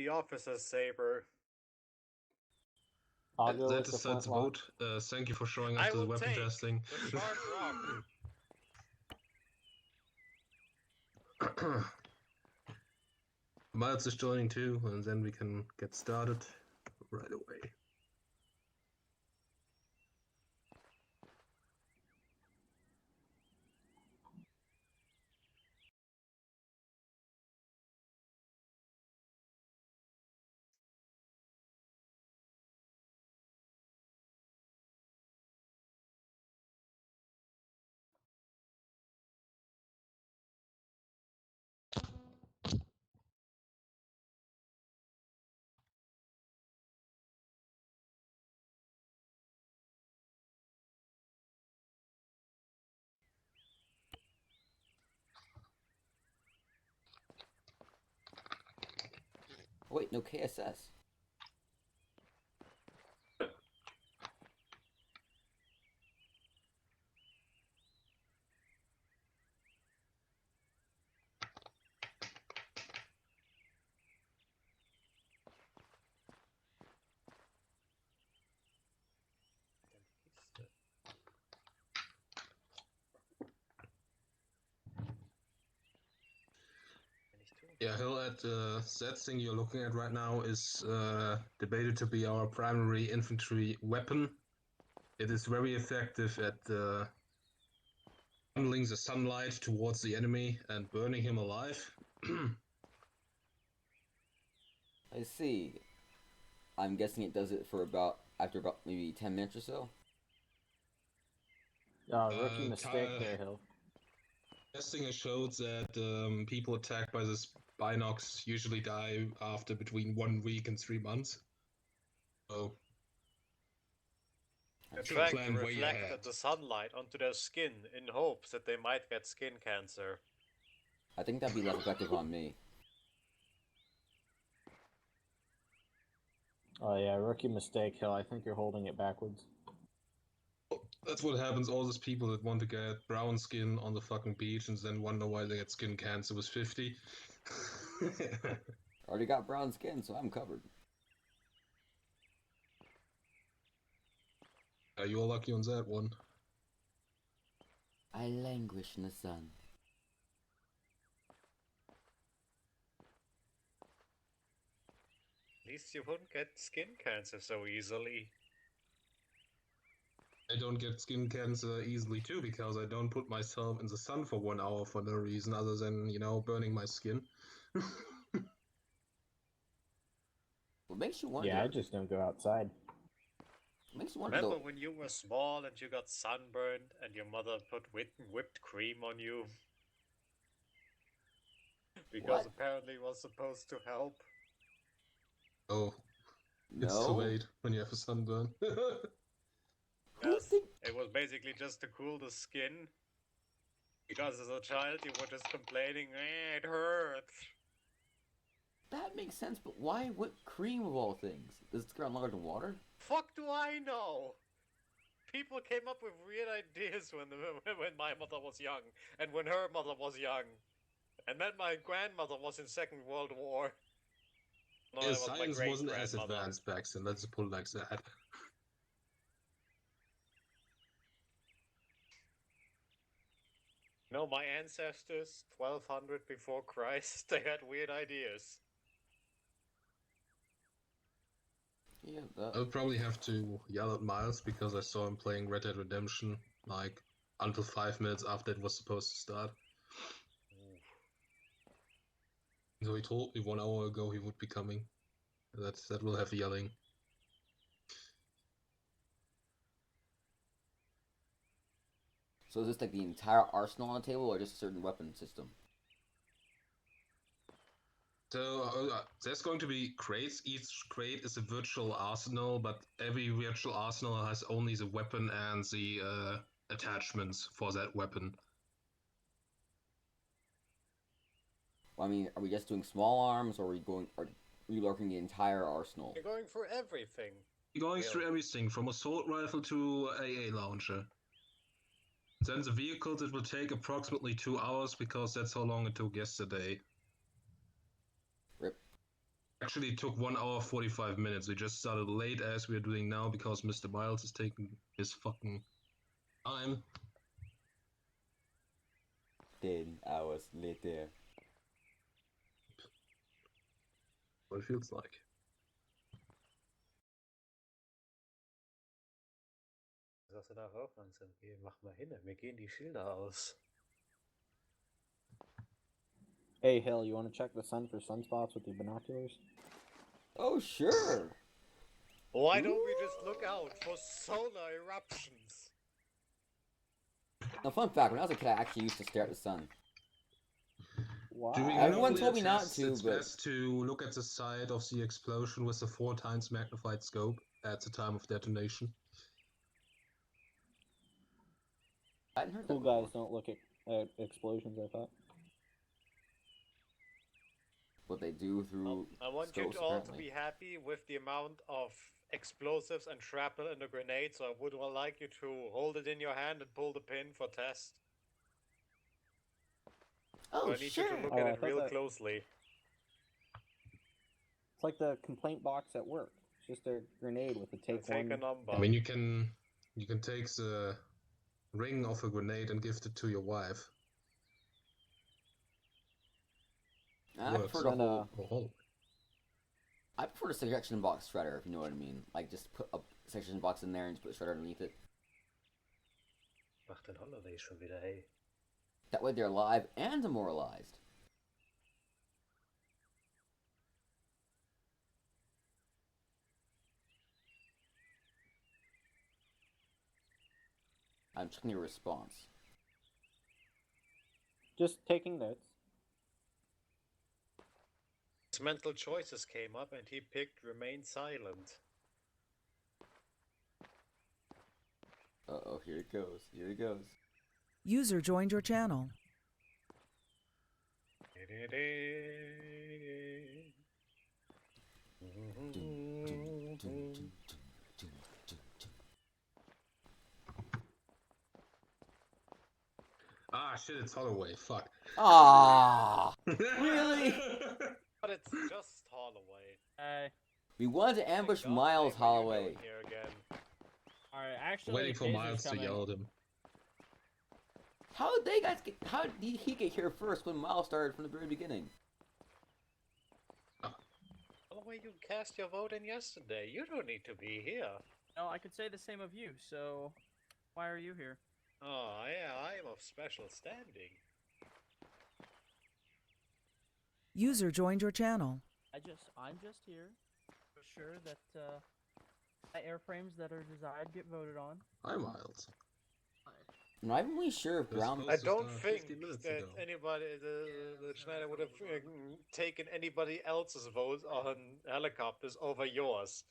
the officer's saber. I'll go That with the decides the flintlock. vote. Thank you for showing I up to the will weapon take testing. the sharp rock. Miles is joining too, and then we can get started right away. Wait, no KSS. Yeah, Hill, at that thing you're looking at right now is debated to be our primary infantry weapon. It is very effective at funneling the sunlight towards the enemy and burning him alive. I see. I'm guessing it does it for after about maybe 10 minutes or so. Rookie mistake there, Hill. Testing has showed that people attacked by this Binox usually die after between 1 week and 3 months. So Attract plan way reflected ahead. the sunlight onto their skin in hopes that they might get skin cancer. I think that'd be less effective on me. Oh yeah, rookie mistake, Hill. I think you're holding it backwards. That's what happens. All those people that want to get brown skin on the fucking beach and then wonder why they get skin cancer was 50. Already got brown skin, so I'm covered. You're lucky on that one. I languish in the sun. At least you wouldn't get skin cancer so easily. I don't get skin cancer easily too because I don't put myself in the sun for 1 hour for no reason other than, burning my skin. What makes you wonder? Yeah, I just don't go outside. What makes you wonder Remember though? when you were small and you got sunburned and your mother put whipped cream on you? Because What? apparently it was supposed to help. Oh, No. it's too late when you have a sunburn. Yes, it was basically just to cool the skin. Because as a child you were just complaining, it hurts. That makes sense, but why whipped cream of all things? Does it get longer than water? Fuck do I know? People came up with weird ideas when my mother was young, and when her mother was young, and then my grandmother was in Second World War. No, Yeah, it was my science wasn't as great-grandmother. advanced back then, let's put it like that. No, my ancestors, 1200 before Christ, they had weird ideas. Yeah, I'll probably have to yell at Miles because I saw him playing Red Dead Redemption like until 5 minutes after it was supposed to start. So he told me 1 hour ago he would be coming. That will have yelling. So is this like the entire arsenal on the table, or just a certain weapon system? So there's going to be crates. Each crate is a virtual arsenal, but every virtual arsenal has only the weapon and the attachments for that weapon. Well, I mean, are we just doing small arms, or are we lurking the entire arsenal? You're going for everything. You're going through everything from assault rifle to AA launcher. Then the vehicles, it will take approximately 2 hours because that's how long it took yesterday. Rip. Actually, it took 1 hour 45 minutes. We just started late as we are doing now because Mr. Miles is taking his fucking time. 10 hours later. What it feels like. Sagst du da rauf, Anselm? Geh, mach mal hin, mir gehen die Schilder aus. Hey, Hill, you want to check the sun for sunspots with your binoculars? Oh, sure. Why don't we just look out for solar eruptions? No, fun fact, when I was a kid, I actually used to stare at the sun. Wow. During Everyone nuclear told me not tests, to, it's but- best to look at the side of the explosion with a 4 times magnified scope at the time of detonation. I hadn't heard Cool that before. guys don't look at explosions, I thought. What they do through I want you scopes, all to apparently. be happy with the amount of explosives and shrapnel in the grenade, so I would like you to hold it in your hand and pull the pin for test. Oh, I need sure. you to look Oh, at I it thought real that- closely. It's like the complaint box at work. It's just a grenade with a Take take a one. number. I mean, you can take the ring of a grenade and gift it to your wife. I Works. prefer the Then, whole. Oh, I prefer the section box shredder, if you know what I mean. Like, just put a section box in there and just put a shredder underneath it. Mach den Holiday schon wieder, hey. That way they're alive and demoralized. I'm checking your response. Just taking notes. His mental choices came up and he picked remain silent. Uh-oh, here it goes. Here it goes. User joined your channel. ah, shit! It's Holloway. Fuck. Ah! Really? But it's just Holloway. Hey, We wanted to ambush God, Miles Dave, what are you Holloway. doing here again? alright, actually, Waiting for Taser's Miles to coming. yell at him. How did they guys get? How did he get here first when Miles started from the very beginning? Holloway, you cast your vote in yesterday. You don't need to be here. No, I could say the same of you, so why are you here? Oh, yeah, I am of special standing. User joined your channel. I'm just here to assure that the airframes that are desired get voted on. Hi, Miles. I'm not even really sure if Those Brown. votes- I to don't start think 50 minutes that ago. anybody, the Schneider would have taken anybody else's vote on helicopters over yours.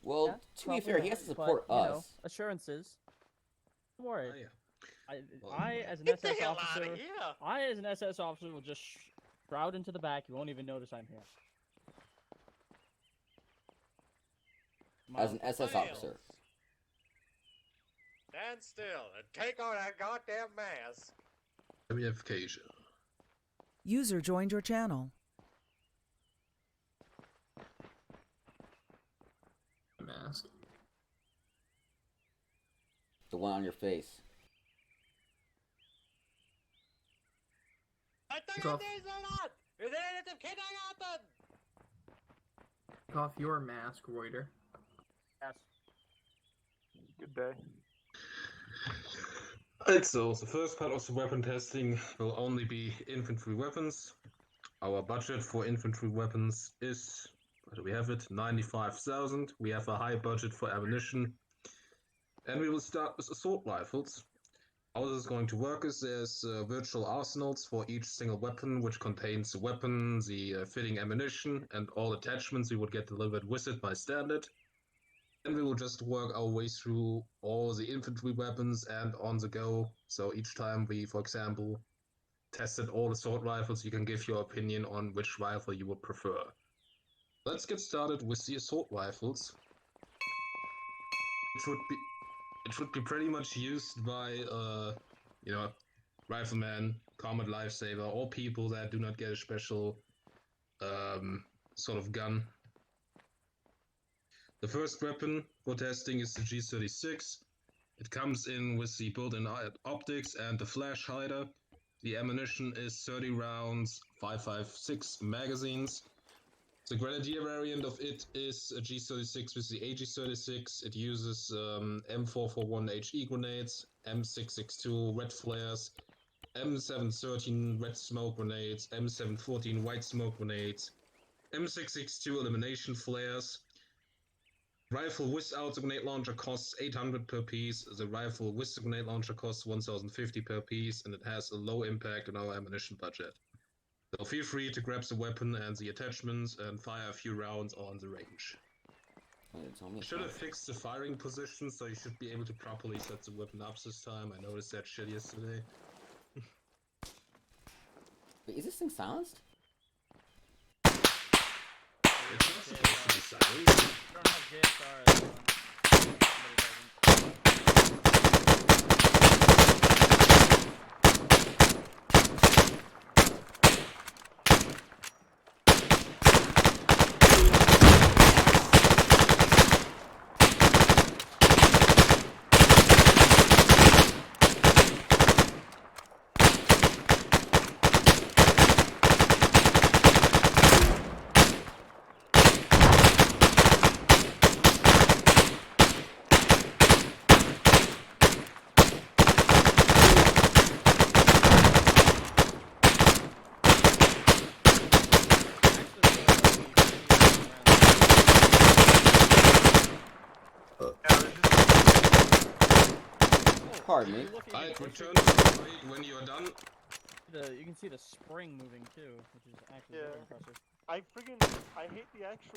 Well, Yeah, to be probably fair, he not, has to support but, you know, us. assurances. Don't worry. Ah, yeah. Well, I as an Get the SS hell out officer, of here! I as an SS officer will just shroud into the back. You won't even notice I'm here. As an Miles, SS Miles. officer. Stand still and take out that goddamn mask. Ramification. User joined your channel. Mask. The one on your face. Take off. Wir sind jetzt im Kindergarten! Take off your mask, Reuter. yes. Good day. Also, the first part of the weapon testing will only be infantry weapons. Our budget for infantry weapons is, where do we have it? 95,000. We have a high budget for ammunition. And we will start with assault rifles. How this is going to work is there's virtual arsenals for each single weapon, which contains the weapon, the fitting ammunition, and all attachments you would get delivered with it by standard. And we will just work our way through all the infantry weapons and on the go. So each time we, for example, tested all assault rifles, you can give your opinion on which rifle you would prefer. Let's get started with the assault rifles. It should be pretty much used by riflemen, combat lifesaver, or people that do not get a special sort of gun. The first weapon for testing is the G36. It comes in with the built-in optics and the flash hider. The ammunition is 30 rounds, 5.56 magazines. The Grenadier variant of it is a G36 with the AG36. It uses M441HE grenades, M662 red flares, M713 red smoke grenades, M714 white smoke grenades, M662 elimination flares. Rifle without the grenade launcher costs 800 per piece. The rifle with the grenade launcher costs 1050 per piece, and it has a low impact on our ammunition budget. So feel free to grab the weapon and the attachments and fire a few rounds on the range. I should have fixed the firing position, so you should be able to properly set the weapon up this time. I noticed that shit yesterday. Wait, is this thing silenced? It's not supposed to be silenced. I don't have JSR at the moment. Somebody doesn't. Pardon me. Alright, return to the raid when you're done. You can see the spring moving too, which is actually very impressive. I hate the actual.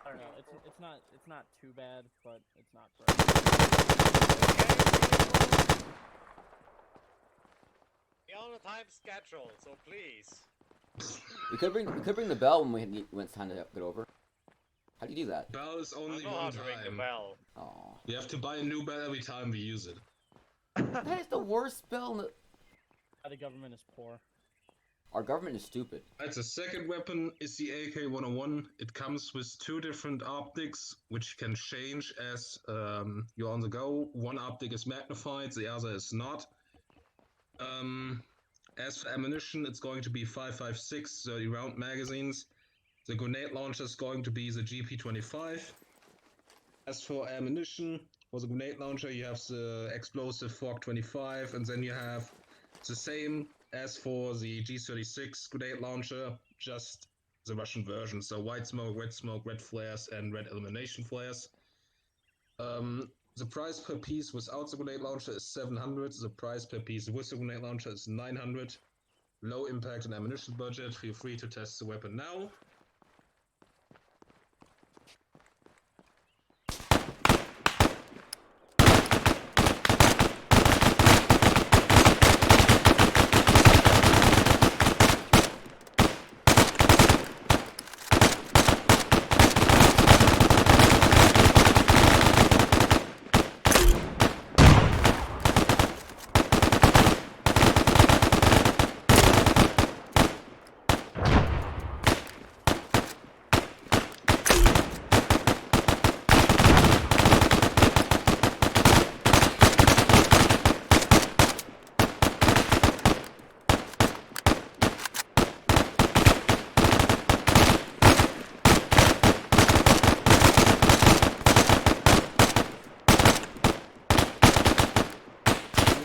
I don't know. It's not too bad, but it's not great. We're on a time schedule, so please. We could bring the bell when it's time to get over. How do you do that? Bell is I only know how one to ring the time. bell. Oh, You have to buy a new bell every time we use it. that is the worst bell. The government is poor. Our government is stupid. Alright, the second weapon is the AK-101. It comes with two different optics, which can change as you're on the go. One optic is magnified, the other is not. As for ammunition, it's going to be 5.56 30 round magazines. The grenade launcher is going to be the GP25. As for ammunition, for the grenade launcher, you have the explosive Fork 25, and then you have the same as for the G36 grenade launcher, just the Russian version. So white smoke, red flares, and red elimination flares. The price per piece without the grenade launcher is 700. The price per piece with the grenade launcher is 900. Low impact on ammunition budget. Feel free to test the weapon now.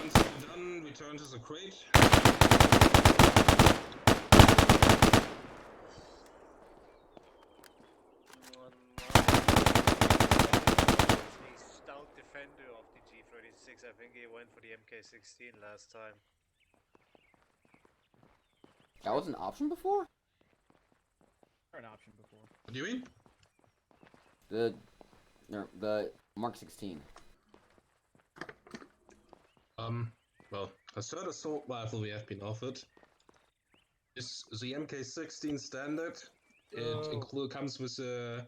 Once you're done, return to the crate. The stout defender of the G36. I think he went for the MK16 last time. That was an option before? Or an option before. What do you mean? The Mark 16. Well, a third assault rifle we have been offered is the MK16 standard. It comes with a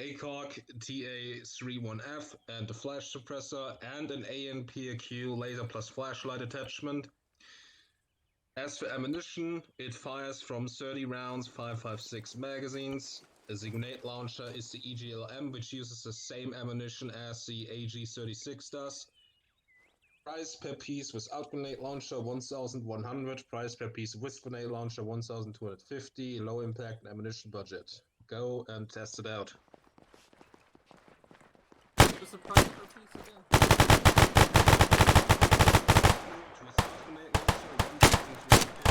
ACOG TA31F and a flash suppressor and an ANPQ laser plus flashlight attachment. As for ammunition, it fires from 30 rounds, 5.56 magazines. The grenade launcher is the EGLM, which uses the same ammunition as the AG36 does. Price per piece without grenade launcher 1,100. Price per piece with grenade launcher 1,250. Low impact ammunition budget. Go and test it out. What's the price per piece again? Without grenade launcher 1,250.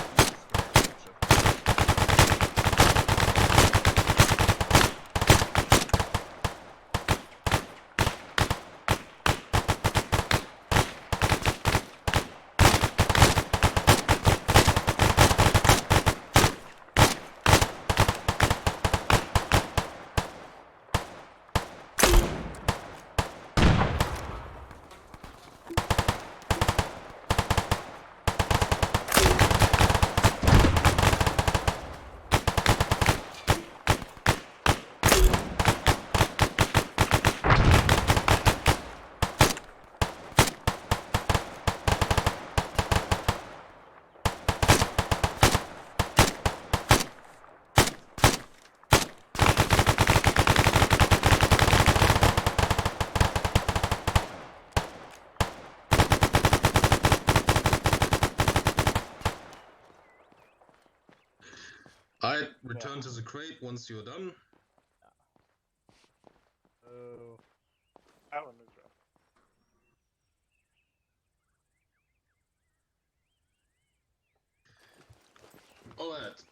I return to the crate once you're done. Oh. That one is rough. Alright,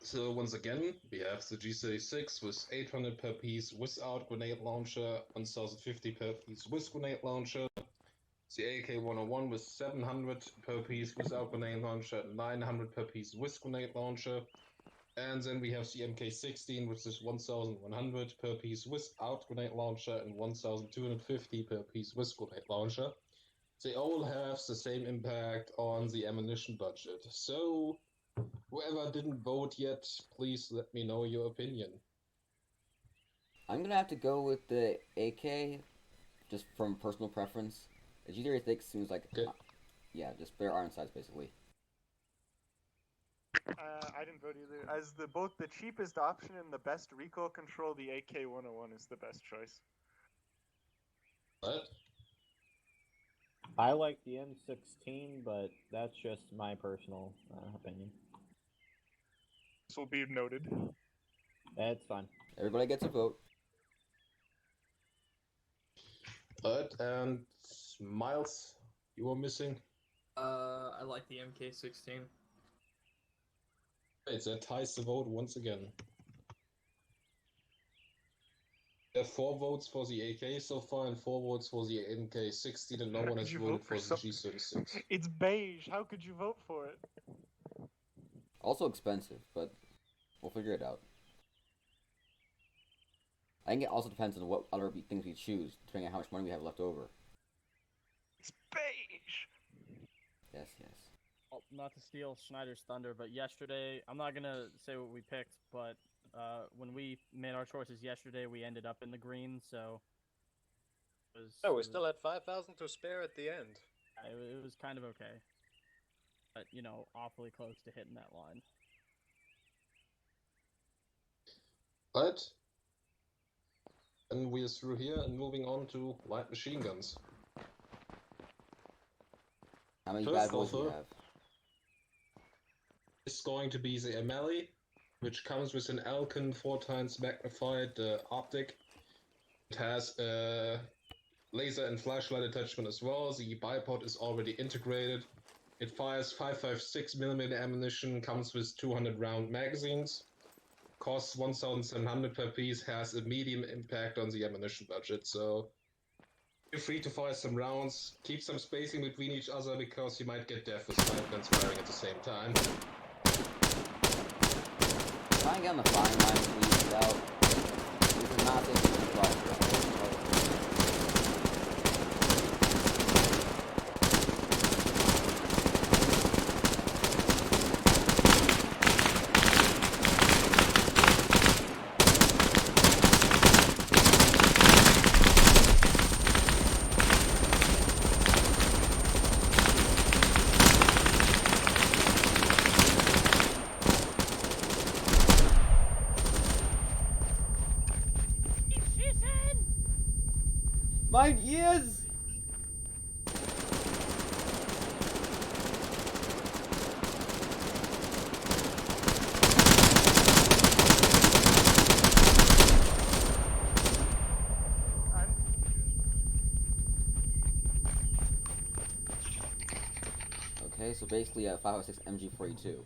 so once again, we have the G36 with 800 per piece without grenade launcher, 1050 per piece with grenade launcher. The AK-101 with 700 per piece without grenade launcher, 900 per piece with grenade launcher. And then we have the MK16, which is 1,100 per piece without grenade launcher and 1,250 per piece with grenade launcher. They all have the same impact on the ammunition budget. So, whoever didn't vote yet, please let me know your opinion. I'm gonna have to go with the AK, just from personal preference. The G36 seems like, Okay. Yeah, just better iron sights basically. I didn't vote either. As both the cheapest option and the best recoil control, the AK-101 is the best choice. What? I like the M16, but that's just my personal opinion. This will be noted. That's fine. Everybody gets a vote. But, and Miles, you were missing? I like the MK16. Right, that ties the vote once again. There are 4 votes for the AK so far and 4 votes for the MK16, and no one has Could you voted vote for for the G36. It's beige. How could you vote for it? Also expensive, but we'll figure it out. I think it also depends on what other things we choose, depending on how much money we have left over. It's beige. Yes, yes. Well, not to steal Schneider's thunder, but yesterday, I'm not gonna say what we picked, but when we made our choices yesterday, we ended up in the green, so... Oh, we still had 5,000 to spare at the end. It was kind of okay. But, you know, awfully close to hitting that line. But, and we're through here and moving on to light machine guns. How many First bad boys do we offer. have? It's going to be the MLE, which comes with an Alcon 4 times magnified optic. It has a laser and flashlight attachment as well. The bipod is already integrated. It fires 5.56mm ammunition, comes with 200 round magazines. Costs 1,700 per piece, has a medium impact on the ammunition budget, so feel free to fire some rounds. Keep some spacing between each other because you might get death with 5 guns firing at the same time. Try and get on the firing line, please, without... These are not things to control. Mine ears! I didn't. Okay, so basically a 5.6 MG42.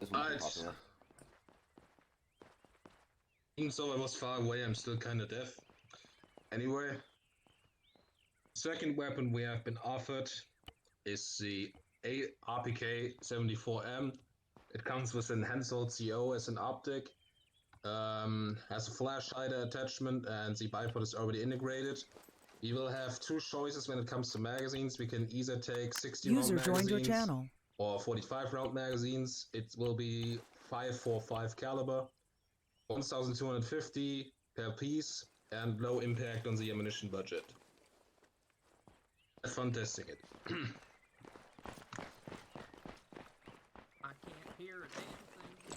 This one's pretty popular. Even though I was far away, I'm still kinda deaf. Anyway, second weapon we have been offered is the RPK 74M. It comes with an handheld CO as an optic, has a flash hider attachment, and the bipod is already integrated. We will have two choices when it comes to magazines. We can either take 60 User round joined your magazines channel. or 45 round magazines. It will be 5.45 caliber, 1,250 per piece, and low impact on the ammunition budget. Have fun testing it. I can't hear a damn thing.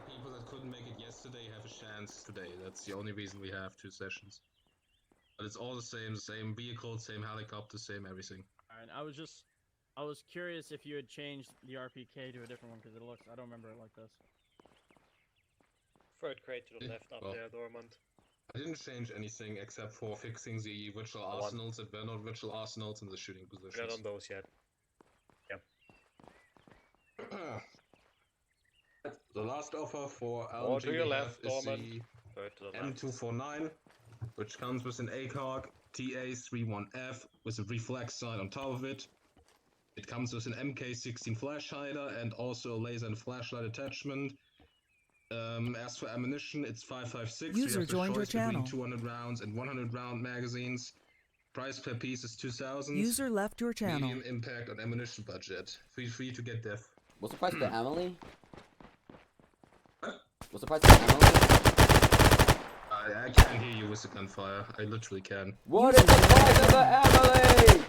People that couldn't make it yesterday have a chance today. That's the only reason we have two sessions. But it's all the same vehicle, same helicopter, same everything. Alright, I was curious if you had changed the RPK to a different one because it looks, I don't remember it like this. Third crate to the left up Well. there, Dormant. I didn't change anything except for fixing the virtual want- arsenals that were not virtual arsenals in the shooting We're not positions. on those yet. The last offer for More LMG to your we left, have is Dorman. the Third to the left. M249, which comes with an ACOG TA31F with a reflex sight on top of it. It comes with an MK16 flash hider and also a laser and flashlight attachment. As for ammunition, it's 5.56. User We have the joined your choice between channel. 200 rounds and 100 round magazines. Price per piece is 2,000. User left your channel. Medium impact on ammunition budget. Feel free to get deaf. What's the price of the Amelie? What? What's the price of the Amelie? I can't hear you with the gunfire. I literally can. What is the price of the Amelie?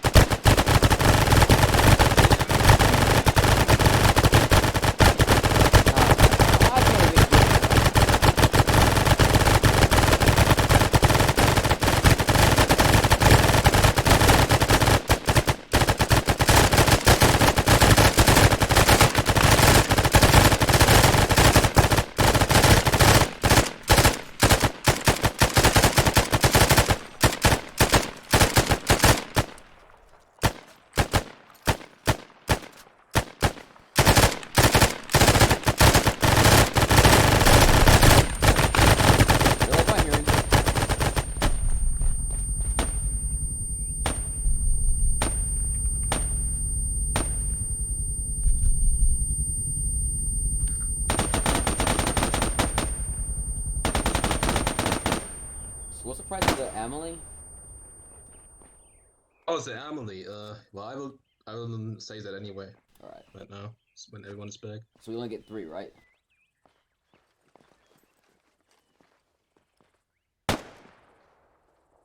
I can't even get You like my hearing? So what's the price of the Amelie? Oh, the Amelie. Well, I will say that anyway. Alright. Right now, when everyone is back. So we only get 3, right?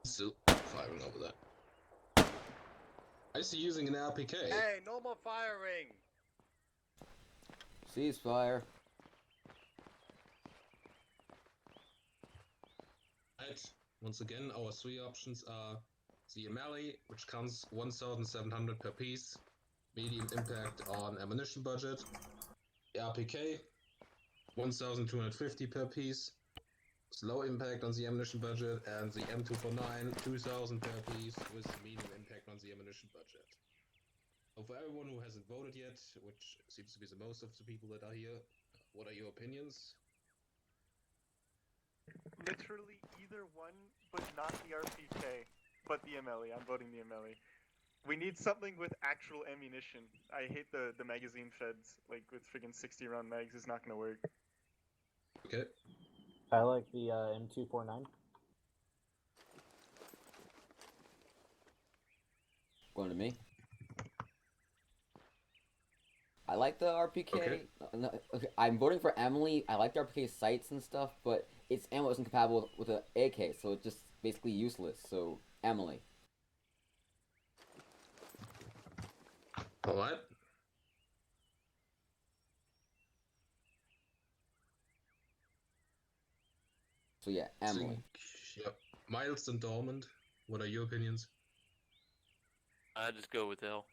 Still firing over that. I see using an RPK. Hey, no more firing! Ceasefire. Right. Once again, our three options are the Amelie, which comes 1,700 per piece, medium impact on ammunition budget. The RPK, 1,250 per piece, low impact on the ammunition budget, and the M249, 2,000 per piece with medium impact on the ammunition budget. For everyone who hasn't voted yet, which seems to be the most of the people that are here, what are your opinions? Literally either one, but not the RPK, but the MLE. I'm voting the MLE. We need something with actual ammunition. I hate the magazine feds, like with friggin' 60 round mags. It's not gonna work. Okay. I like the M249. Going to me. I like the RPK. Okay. Okay, I'm voting for Emily. I like the RPK sights and stuff, but its ammo isn't compatible with the AK, so it's just basically useless. So Emily. Alright. So yeah, Emily. Yep. Miles and Dormant, what are your opinions? I just go with L.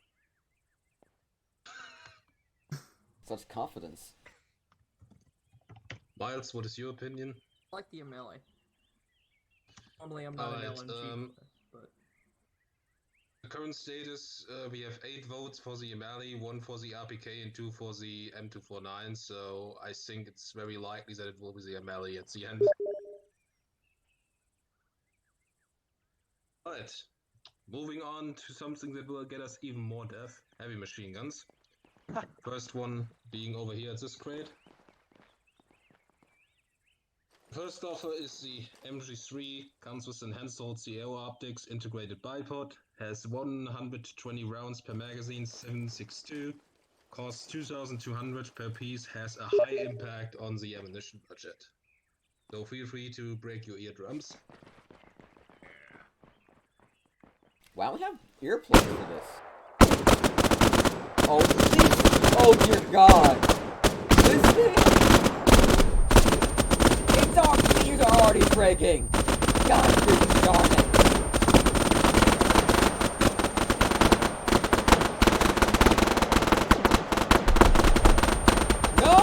Such confidence. Miles, what is your opinion? I like the MLA. Normally, I'm not an Alright, LMG, but the current status, we have 8 votes for the MLE, 1 for the RPK, and 2 for the M249, so I think it's very likely that it will be the MLE at the end. Alright, moving on to something that will get us even more death, heavy machine guns. First one being over here at this crate. First offer is the MG3, comes with enhanced Sierra optics, integrated bipod, has 120 rounds per magazine, 7.62, costs 2,200 per piece, has a high impact on the ammunition budget. So feel free to break your eardrums. Why don't we have earplugs for this? Oh, please! Oh dear God! This thing! It's our ears are already breaking! God freaking darn it! No!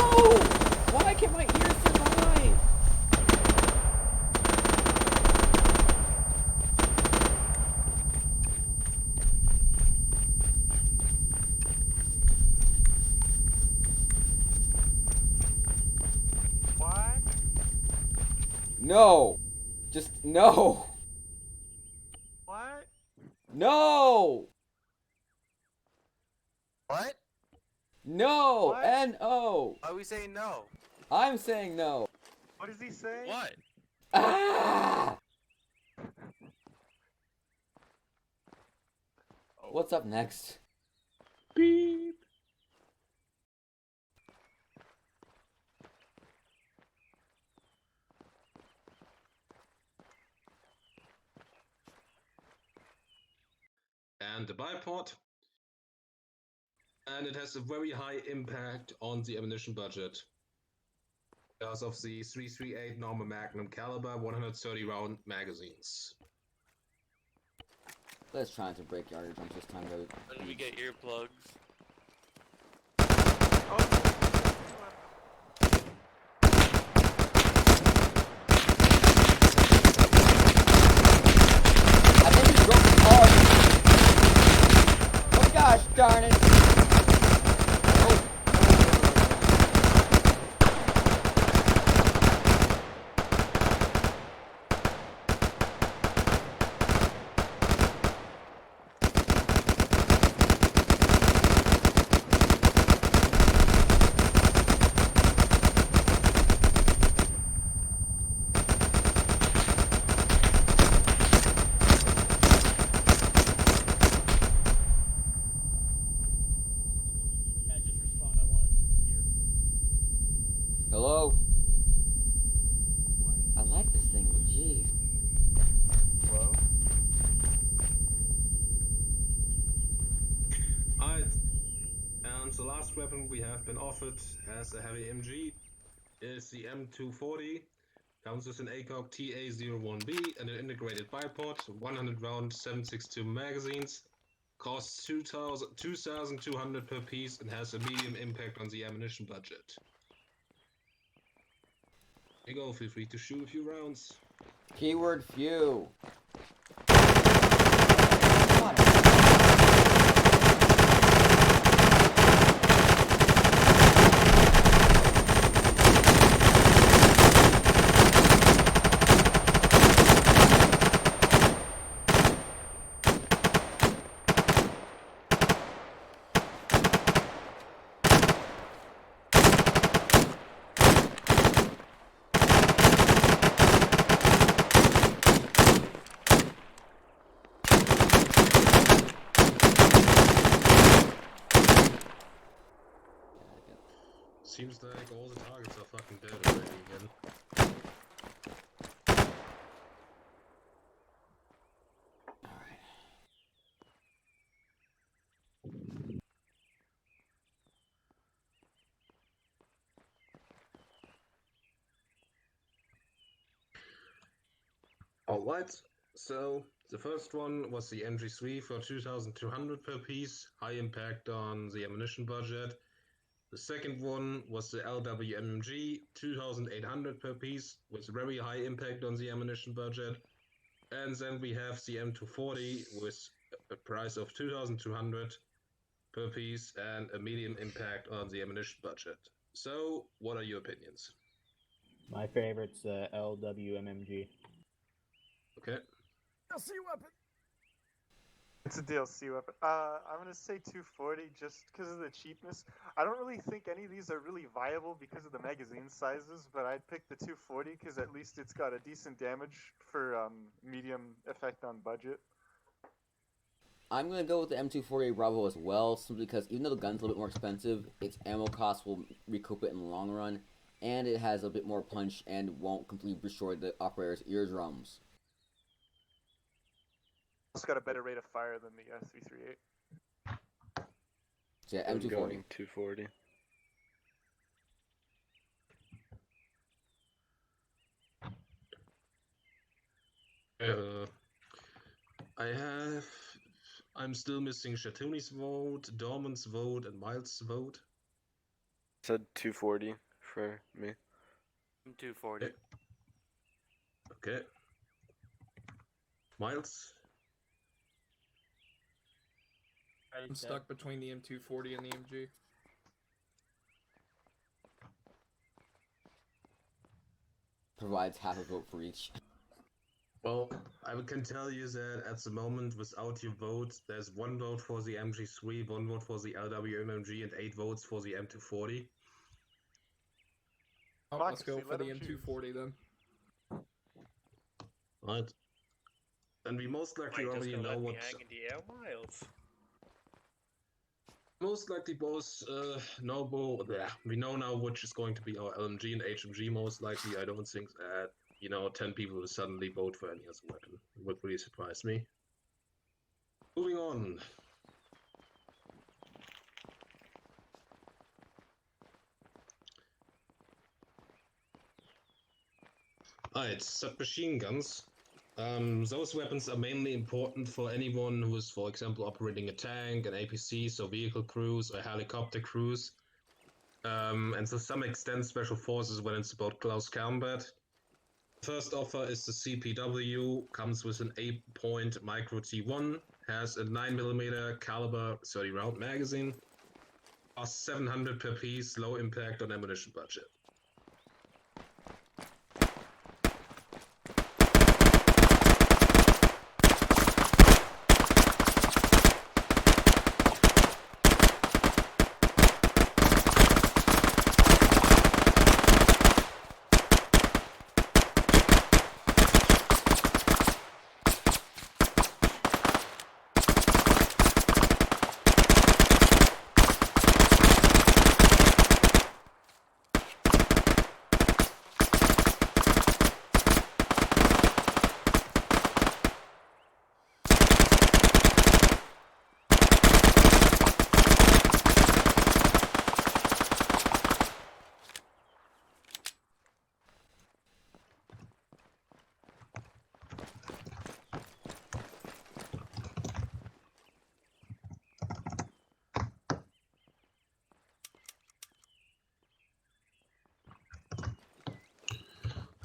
Why can't my ears survive? What? No! Just no! What? No! What? No! What? N-O! Why are we saying no? I'm saying no. What does he say? What? Ah! Oh. What's up next? Beep. And the bipod. And it has a very high impact on the ammunition budget. Because of the 338 normal magnum caliber 130 round magazines. Let's try to break your eardrums this time, though. When did we get earplugs? I think he broke the car. Oh gosh darn it. Oh. Yeah, just respond. I wanted to hear. Hello? I like this thing, but jeez. Whoa. Alright, and the last weapon we have been offered as a heavy MG is the M240. Comes with an ACOG TA01B and an integrated bipod, 100 round 7.62 magazines, costs 2,200 per piece and has a medium impact on the ammunition budget. Here you go, feel free to shoot a few rounds. Keyword few. What? seems like all the targets are fucking dead already again. Alright, so the first one was the MG3 for 2,200 per piece, high impact on the ammunition budget. The second one was the LWMG, 2,800 per piece, with very high impact on the ammunition budget. And then we have the M240 with a price of 2,200 per piece and a medium impact on the ammunition budget. So, what are your opinions? My favorite's the LWMMG. Okay. DLC weapon. It's a DLC weapon. I'm gonna say 240 just because of the cheapness. I don't really think any of these are really viable because of the magazine sizes, but I'd pick the 240 because at least it's got a decent damage for medium effect on budget. I'm gonna go with the M240 Bravo as well, simply because even though the gun's a little bit more expensive, its ammo cost will recoup it in the long run, and it has a bit more punch and won't completely destroy the operator's eardrums. It's got a better rate of fire than the 338. So yeah, I'm M240. going 240. I'm still missing Chatuni's vote, Dorman's vote, and Miles' vote. Said 240 for me. 240. Okay. Miles? I'm stuck between the M240 and the MG. Provides half a vote for each. Well, I can tell you that at the moment, without your vote, there's 1 vote for the MG3, 1 vote for the LWMMG, and 8 votes for the M240. Oh, let's go for the M240 then. Right. And we most likely Wait, just already gonna know let me what... hang in the air, Miles? Most likely both know we know now which is going to be our LMG and HMG most likely. I don't think that, 10 people will suddenly vote for any other weapon. It would really surprise me. Moving on. Alright, submachine guns. Those weapons are mainly important for anyone who is, for example, operating a tank, an APC, so vehicle crews or helicopter crews, and to some extent special forces when it's about close combat. First offer is the CPW, comes with an 8-point micro T1, has a 9mm caliber 30 round magazine, costs 700 per piece, low impact on ammunition budget.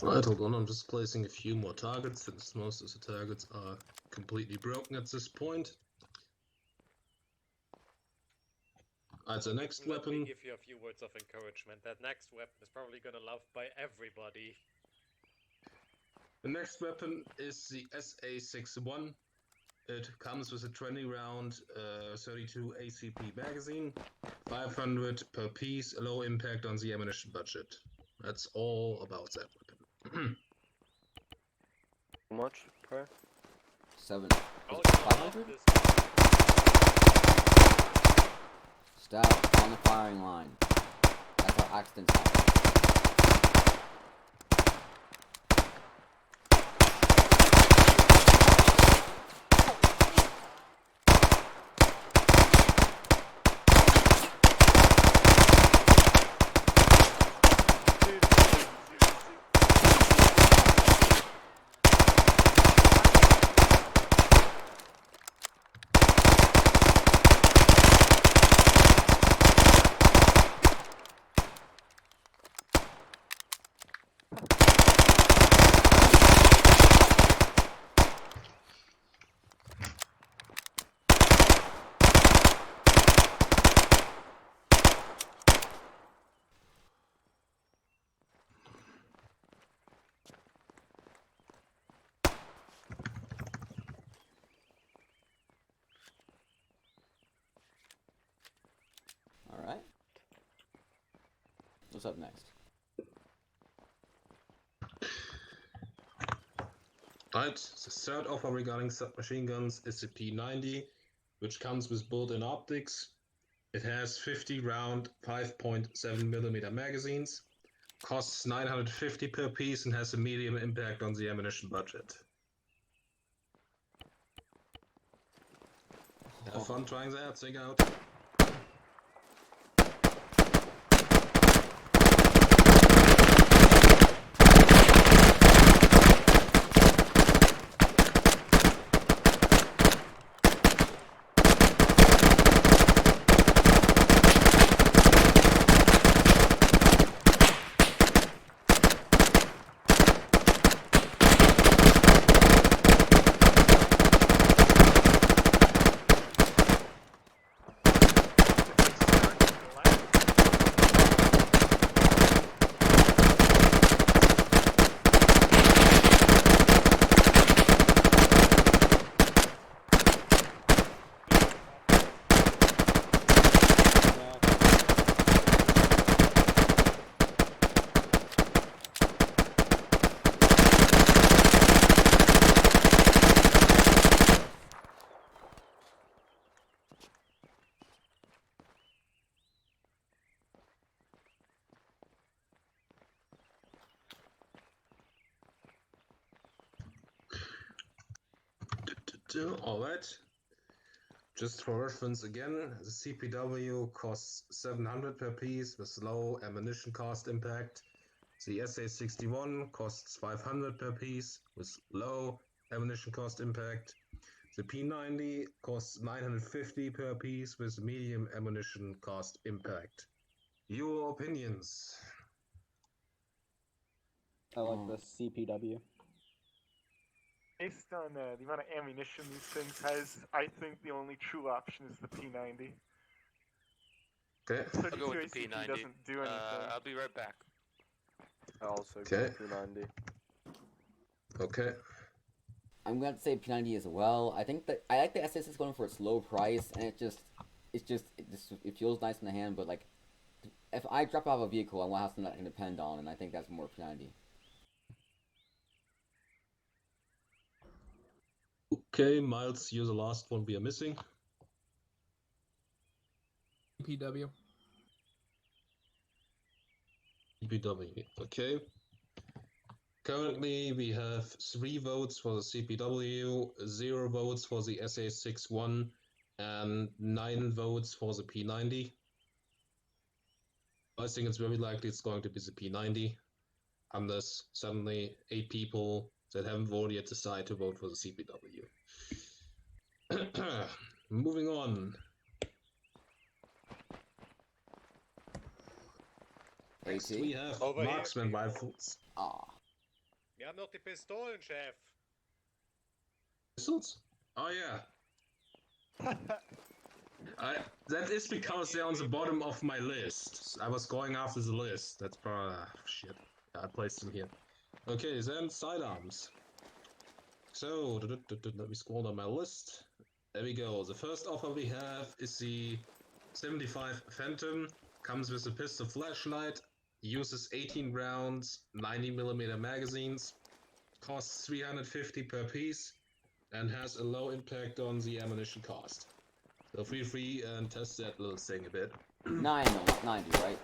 Right, hold on, I'm just placing a few more targets since most of the targets are completely broken at this point. Alright, the next Let me weapon. give you a few words of encouragement. That next weapon is probably gonna loved by everybody. The next weapon is the SA61. It comes with a 20-round 32 ACP magazine, 500 per piece, low impact on the ammunition budget. That's all about that weapon. How much per? 7. Oh, 500? Stout on the firing line. accidents happen. Alright. What's up next? Right, the third offer regarding submachine guns is the P90, which comes with built-in optics. It has 50 round 5.7mm magazines, costs 950 per piece, and has a medium impact on the ammunition budget. Have fun trying that thing out. Alright. Just for reference again, the CPW costs 700 per piece with low ammunition cost impact. The SA61 costs 500 per piece with low ammunition cost impact. The P90 costs 950 per piece with medium ammunition cost impact. Your opinions? I like the CPW. Based on the amount of ammunition these things has, I think the only true option is the P90. Okay. 32 I'll go with the ACP P90. doesn't do anything. I'll be right back. I also Okay. go P90. Okay. I'm gonna have to say P90 as well. I think that I like the SS going for its low price, and it feels nice in the hand. But like, if I drop out of a vehicle, I want to have something that I can depend on, and I think that's more P90. Okay, Miles, you're the last one we are missing. PW. CPW. Okay. Currently, we have 3 votes for the CPW, 0 votes for the SA61, and 9 votes for the P90. I think it's very likely it's going to be the P90, unless suddenly 8 people that haven't voted yet decide to vote for the CPW. Moving on. Next, we have Over here, marksman people. rifles. Wir haben noch die Pistolen, Chef. Pistols? Oh yeah. That is because they're on the bottom of my list. I was going after the list. That's probably shit. I placed them here. Okay, then sidearms. So let me scroll down my list. There we go. The first offer we have is the 75 Phantom. Comes with a pistol flashlight. Uses 18 rounds, 90mm magazines. Costs 350 per piece, and has a low impact on the ammunition cost. So feel free and test that little thing a bit. 9 no, not 90, right?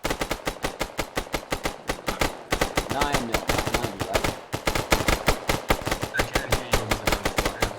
9 mil. 9, right? I can't hear you over the gunfire.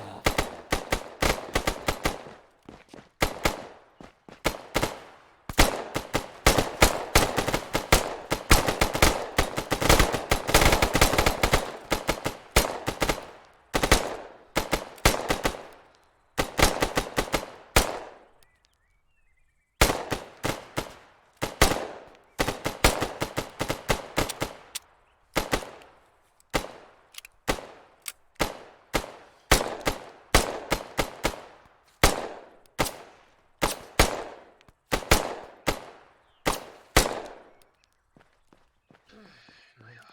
Naja.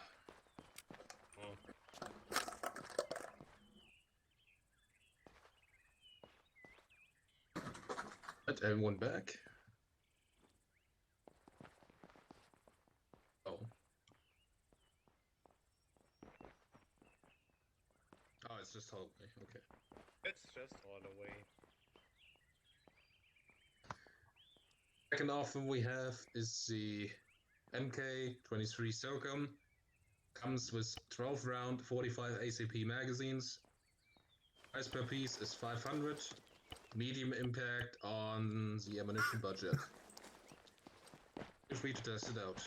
Right, everyone back? Oh. Oh, it's just hallway. Okay. It's just all away. Second offer we have is the MK23 SOCOM. Comes with 12 round 45 ACP magazines. Price per piece is 500. Medium impact on the ammunition budget. Feel free to test it out.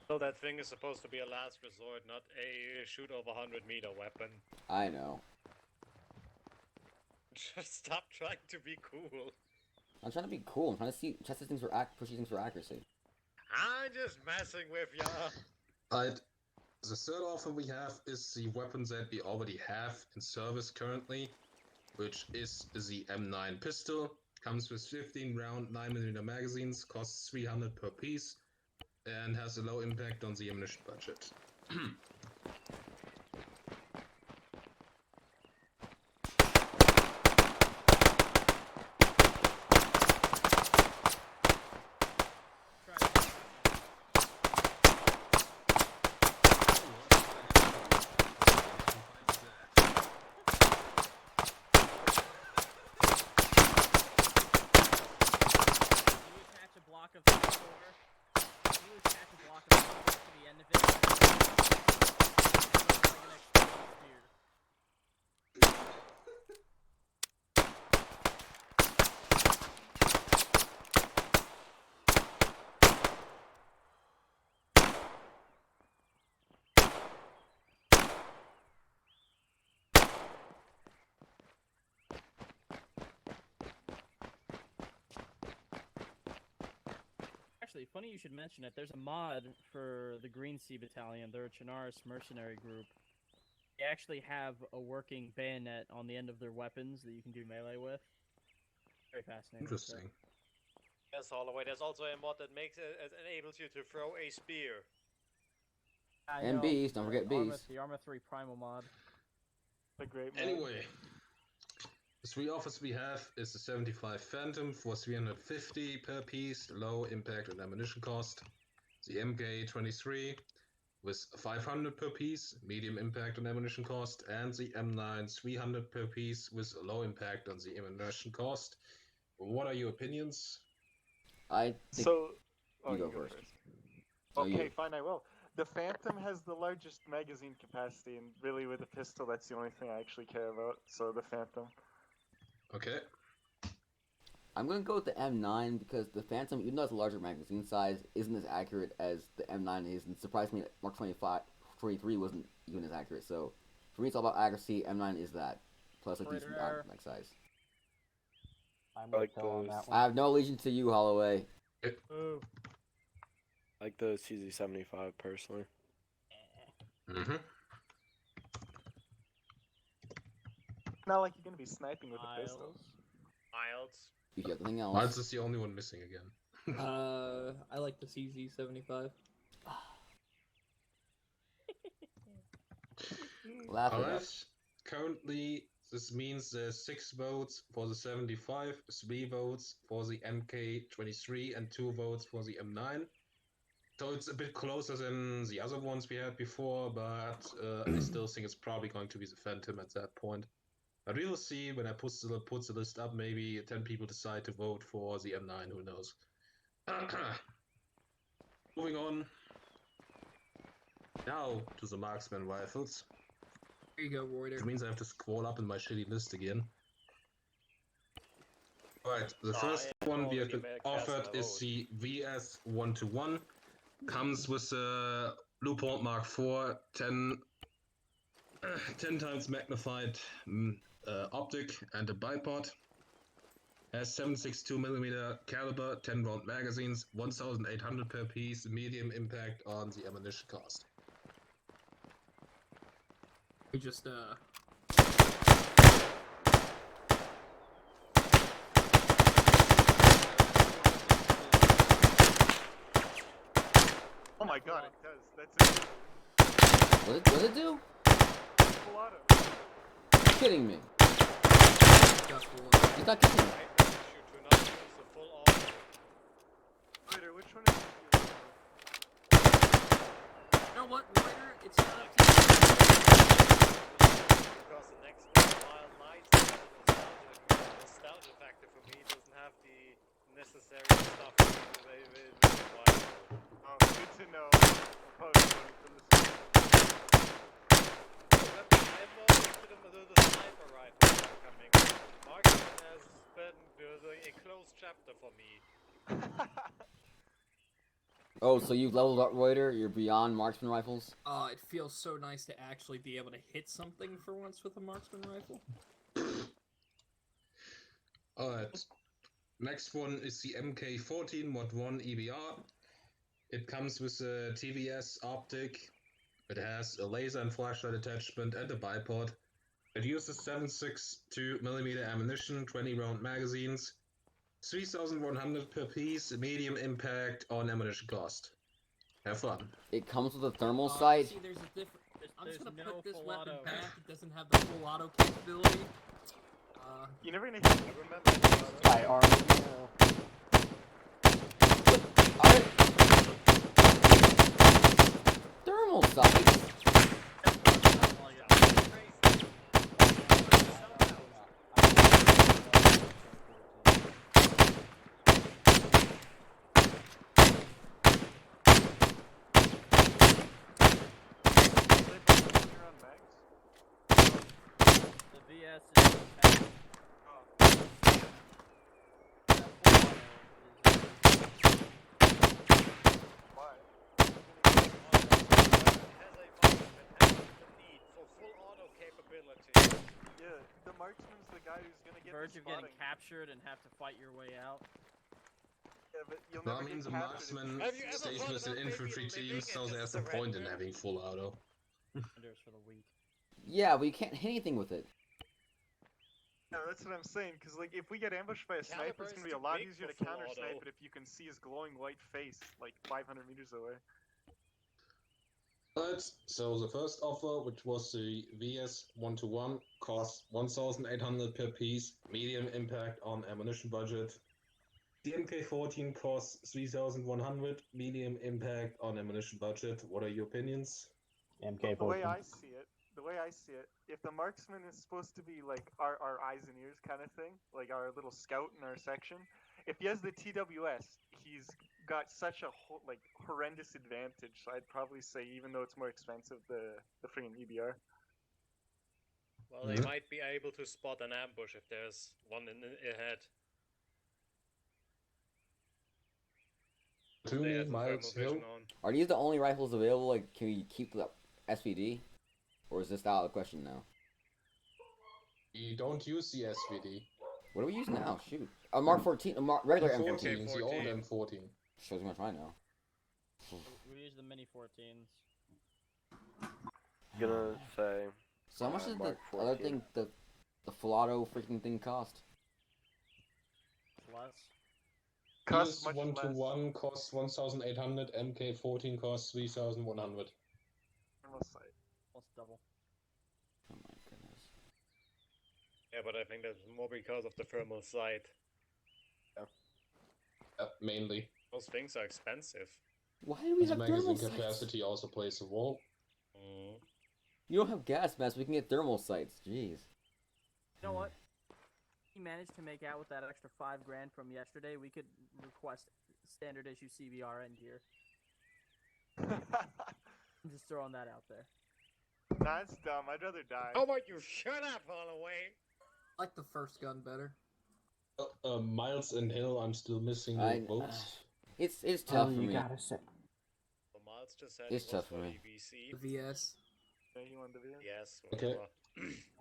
So that thing is supposed to be a last resort, not a shoot over 100-meter weapon. I know. Just stop trying to be cool. I'm trying to be cool. I'm trying to test these things for push these things for accuracy. I'm just messing with ya. Right. The third offer we have is the weapons that we already have in service currently, which is the M9 pistol. Comes with 15 round 9mm magazines, costs 300 per piece, and has a low impact on the ammunition budget. Actually, funny you should mention it. There's a mod for the Green Sea Battalion. They're a Chinaris mercenary group. They actually have a working bayonet on the end of their weapons that you can do melee with. Very fascinating. Interesting. Yes, Holloway, there's also a mod that enables you to throw a spear. And bees, don't forget bees. The Arma 3 Primal mod. The great mod. Anyway, the three offers we have is the 75 Phantom for 350 per piece, low impact and ammunition cost. The MK23 with 500 per piece, medium impact and ammunition cost, and the M9 300 per piece with low impact on the ammunition cost. What are your opinions? I think So, you go first. Oh, Okay, you. fine, I will. The Phantom has the largest magazine capacity, and really with a pistol, that's the only thing I actually care about. So the Phantom. Okay. I'm gonna go with the M9 because the Phantom, even though it's a larger magazine size, isn't as accurate as the M9 is, and surprisingly, Mark 23 wasn't even as accurate. So for me, it's all about accuracy. M9 is that, plus like decent mag size. I'm I like with Phil on those. that I one. have no allegiance to you, Holloway. Ooh. I like the CZ75 personally. Mm-hmm. Not like you're gonna be sniping with a pistol. Miles. Miles. If you have anything else, Miles is the only one missing again. I like the CZ75. laugh it up. Alright, currently this means there's 6 votes for the 75, 3 votes for the MK23, and 2 votes for the M9. So it's a bit closer than the other ones we had before, but I still think it's probably going to be the Phantom at that point. But we will see when I put the list up. Maybe 10 people decide to vote for the M9, who knows. Moving on. Now to the marksman rifles. Here you go, Reuter. Which means I have to scroll up in my shitty list again. Alright, the Oh, first I one we have already been cast offered my is vote. the VS 1-1. Comes with a Blueport Mark IV 10 times magnified optic and a bipod. Has 7.62mm caliber, 10 round magazines, 1,800 per piece, medium impact on the ammunition cost. We just Oh my god, it does. That's it. What did it do? Full auto. You're kidding me. got full. He's not kidding me. I wish you to not use the full auto. Reuter, which one is your You know what, Reuter? It's not up to you. Because the next one, Wild Knights, has a nostalgia factor for me. It doesn't have the necessary stuff with Wild. Oh, good to know. I'll probably vote for this one. I'm always going to do the sniper rifle coming. Marksman has been a close chapter for me. Oh, so you've leveled up, Reuter? You're beyond marksman rifles? It feels so nice to actually be able to hit something for once with a marksman rifle. Alright. Next one is the MK14 Mod 1 EBR. It comes with a TVS optic. It has a laser and flashlight attachment and a bipod. It uses 7.62mm ammunition, 20 round magazines, 3,100 per piece, medium impact on ammunition cost. Have fun. It comes with a thermal sight. See, there's a different. I'm just There's gonna no put this full weapon auto. back. It doesn't have the full auto capability. You never gonna hit. I remember the auto. I already know. Thermal sight? The VS is Why? Yeah, the marksman's the guy who's gonna get verge the of getting spotting. captured and have to fight your way out. Yeah, but you'll Well, I never mean, get the captured. marksman Have you ever stays thought with an about maybe infantry living team, so and there's just no point in surrender? having full auto. Defenders for the weak. Yeah, but you can't hit anything with it. No, that's what I'm saying. Cause like, if we get ambushed by a sniper, Caliber it's is gonna be a too lot big easier for to full counter snipe auto. it if you can see his glowing white face like 500 meters away. Right, so the first offer, which was the VS 1-1, costs 1,800 per piece, medium impact on ammunition budget. The MK14 costs 3,100, medium impact on ammunition budget. What are your opinions? MK14. The way I see it, if the marksman is supposed to be like our eyes and ears kind of thing, like our little scout in our section, if he has the TWS, he's got such a horrendous advantage. So I'd probably say, even though it's more expensive, the freaking EBR. Well, they might be able to spot an ambush if there's one in ahead. They Tooney, had the Miles, thermal Hill. vision on. Are these the only rifles available? Like, can we keep the SVD? Or is this out of the question now? We don't use the SVD. What do we use now? Shoot. A Mark 14, regular M14. M14, the old M14. Shows me how to try now. We use the mini 14s. Gonna say So how much does the Mark other 14. thing, the Filato freaking thing cost? Less. Costs PS much less. 121 costs 1,800, MK14 costs 3,100. Thermal sight. Almost double. Oh my goodness. Yeah, but I think that's more because of the thermal sight. Mainly. Those things are expensive. Why do we The have thermal magazine sights? capacity also plays a role. Mm. You don't have gas masks, we can get thermal sights. Jeez. You know what? He managed to make out with that extra $5,000 from yesterday. We could request standard issue CBRN gear. I'm just throwing that out there. Nah, it's dumb. I'd rather die. How about you shut up, Holloway? I like the first gun better. Miles and Hill, I'm still missing your votes. It's tough for you me. gotta say. Well, Miles just said It's it was tough for for me. EVC. The VS. Yeah, you want the video? Yes, Okay. whatever.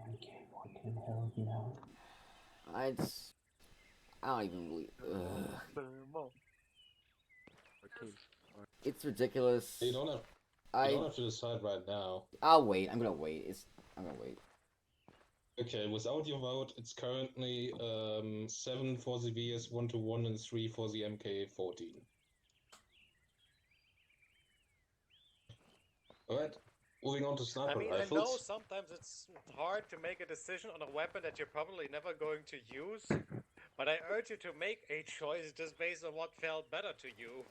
MK14 Hill, no. I don't even believe. Ugh. Thermal. It's ridiculous. You don't have to decide right now. I'll wait. I'm gonna wait. I'm gonna wait. Okay, without your vote, it's currently 7 for the VS 121 and 3 for the MK14. Alright, moving on to sniper I mean, I know rifles. sometimes it's hard to make a decision on a weapon that you're probably never going to use, but I urge you to make a choice just based on what felt better to you.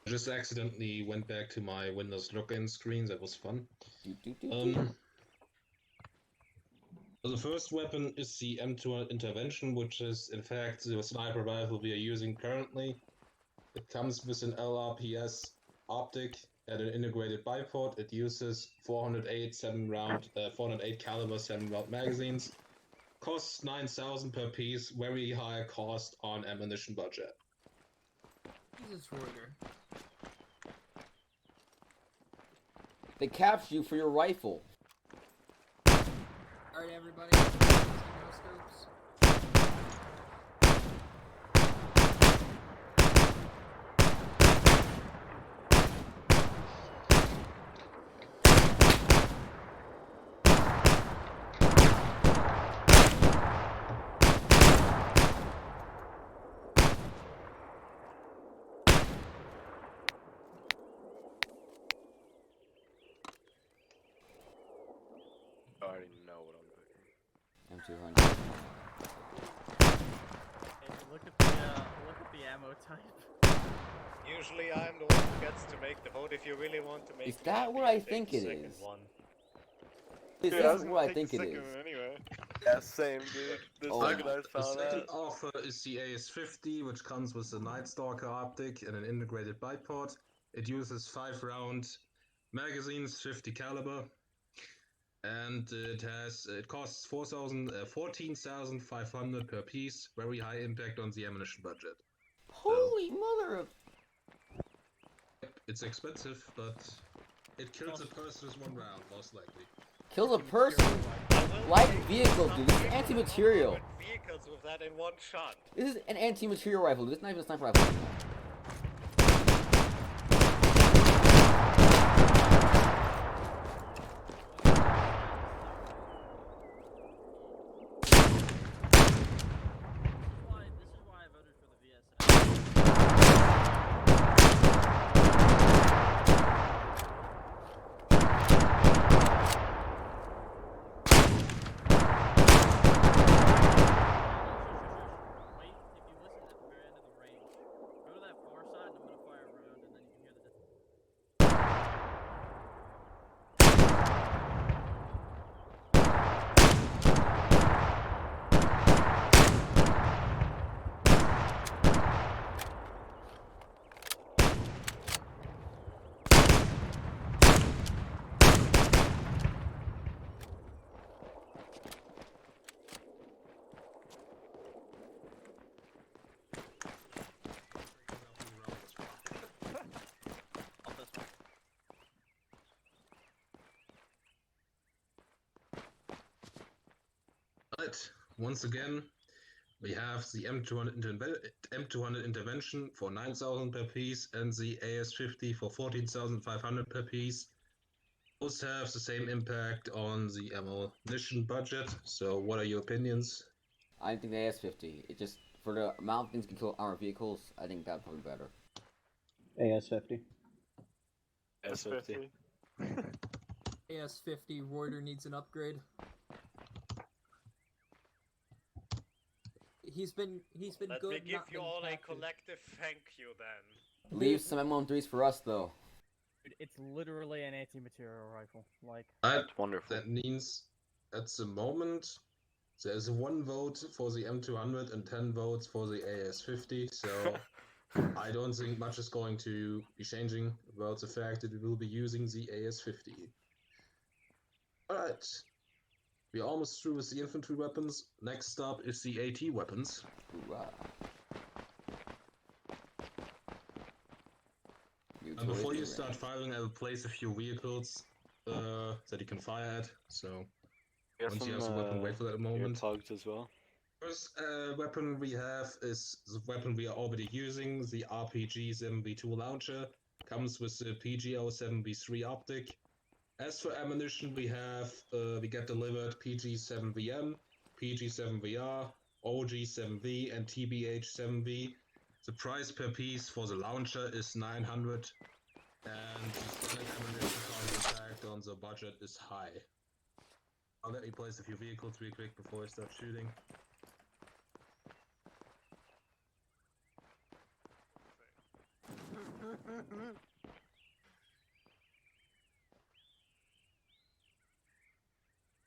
I just accidentally went back to my Windows login screen, that was fun. Do. The first weapon is the M2 Intervention, which is in fact the sniper rifle we are using currently. It comes with an LRPS optic and an integrated bipod. It uses 408 caliber 7-round magazines. Costs 9,000 per piece, very high cost on ammunition budget. Jesus, Ruger. They captured you for your rifle. Alright, everybody. No scopes. I already know what I'm picking. M200. Hey, look at the ammo type. Usually I'm the one who gets to make the vote if you really want to make Is me that happy, what I you take think the it second is? one. This Dude, I was is gonna what I take think the it second is. one anyway. Yeah, same, dude. The Oh, second I The found second out. offer is the AS50, which comes with a Night Stalker optic and an integrated bipod. It uses 5-round magazines, 50 caliber, and it costs 14,500 per piece. Very high impact on the ammunition budget. Holy mother of... It's expensive, but it kills a person with 1 round, most likely. Kills a person? Light vehicle, dude. This is anti-material. Vehicles with that in one shot. This is an anti-material rifle. This is not even a sniper rifle. This is why I voted for the VSS. Wait, if you listen at the very end of the range, go to that Alright, once again, we have the M200 intervention for 9,000 per piece and the AS50 for 14,500 per piece. Both have the same impact on the ammunition budget, so what are your opinions? I think the AS50. It just for the amount of things can kill armored vehicles. I think that'd probably be better. AS50. S50. AS50, Reuter needs an upgrade. He's been Let good. me give not you been all a captured. collective thank you then. Leave some M13s for us though. Dude, it's literally an anti-material rifle. Like, That's wonderful. That means at the moment there's 1 vote for the M200 and 10 votes for the AS50, so I don't think much is going to be changing about the fact that we will be using the AS50. Alright, we're almost through with the infantry weapons. Next up is the AT weapons. Hoorah. Before you start firing, I will place a few vehicles that you can fire at, so once you have the weapon, wait for that moment. Earplugs as well. First weapon we have is the weapon we are already using, the RPG 7v2 launcher. Comes with the PGO 7v3 optic. As for ammunition, we get delivered PG7VM, PG7VR, OG7V, and TBH7V. The price per piece for the launcher is 900, and the standard ammunition cost impact on the budget is high. I'll let me place a few vehicles real quick before I start shooting.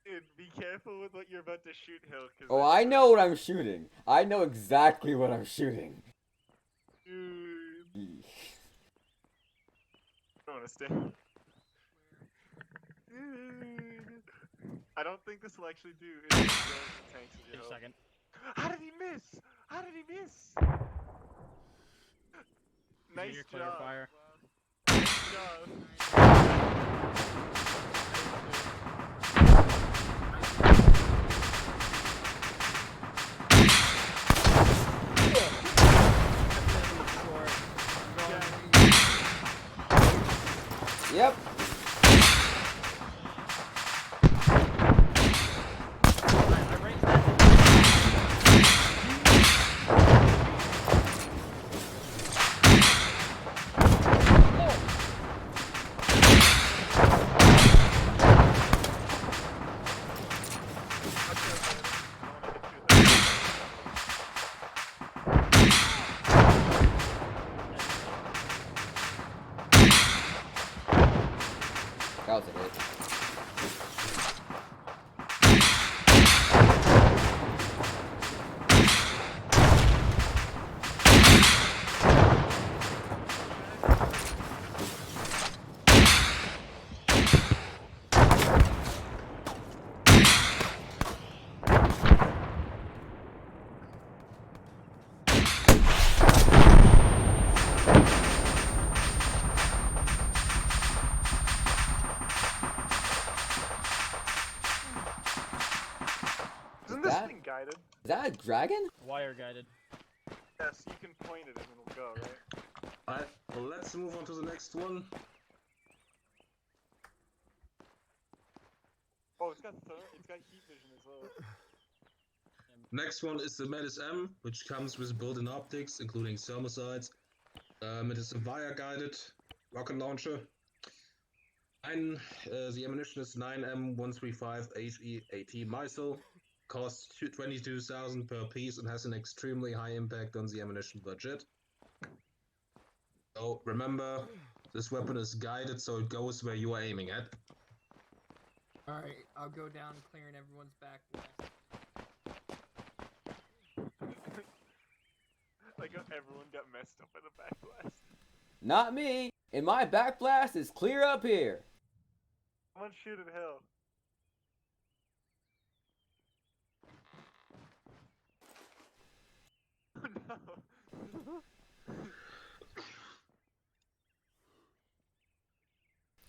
Dude, be careful with what you're about to shoot, Hill. Oh, I know what I'm shooting. I know exactly what I'm shooting. Dude. Eesh. I don't want to stay. I don't think this will actually do. It just goes to tanks with wait your a health. second. How did he miss? How did he miss? Nice Your job. clarifier. Nice job. Yep. I raised that. That was a hit. Isn't this that- thing guided? Is that a dragon? Wire guided. Yes, you can point it and it'll go, right? Alright, well, let's move on to the next one. Oh, it's got heat vision as well. Next one is the Metis M, which comes with built-in optics, including thermosights. It is a wire-guided rocket launcher. The ammunition is 9M135 HE-AT missile. Costs 22,000 per piece and has an extremely high impact on the ammunition budget. So remember, this weapon is guided, so it goes where you are aiming at. Alright, I'll go down clearing everyone's back blast. Like how everyone got messed up by the backblast. Not me. And my back blast is clear up here. Someone shoot at Hill. Oh no.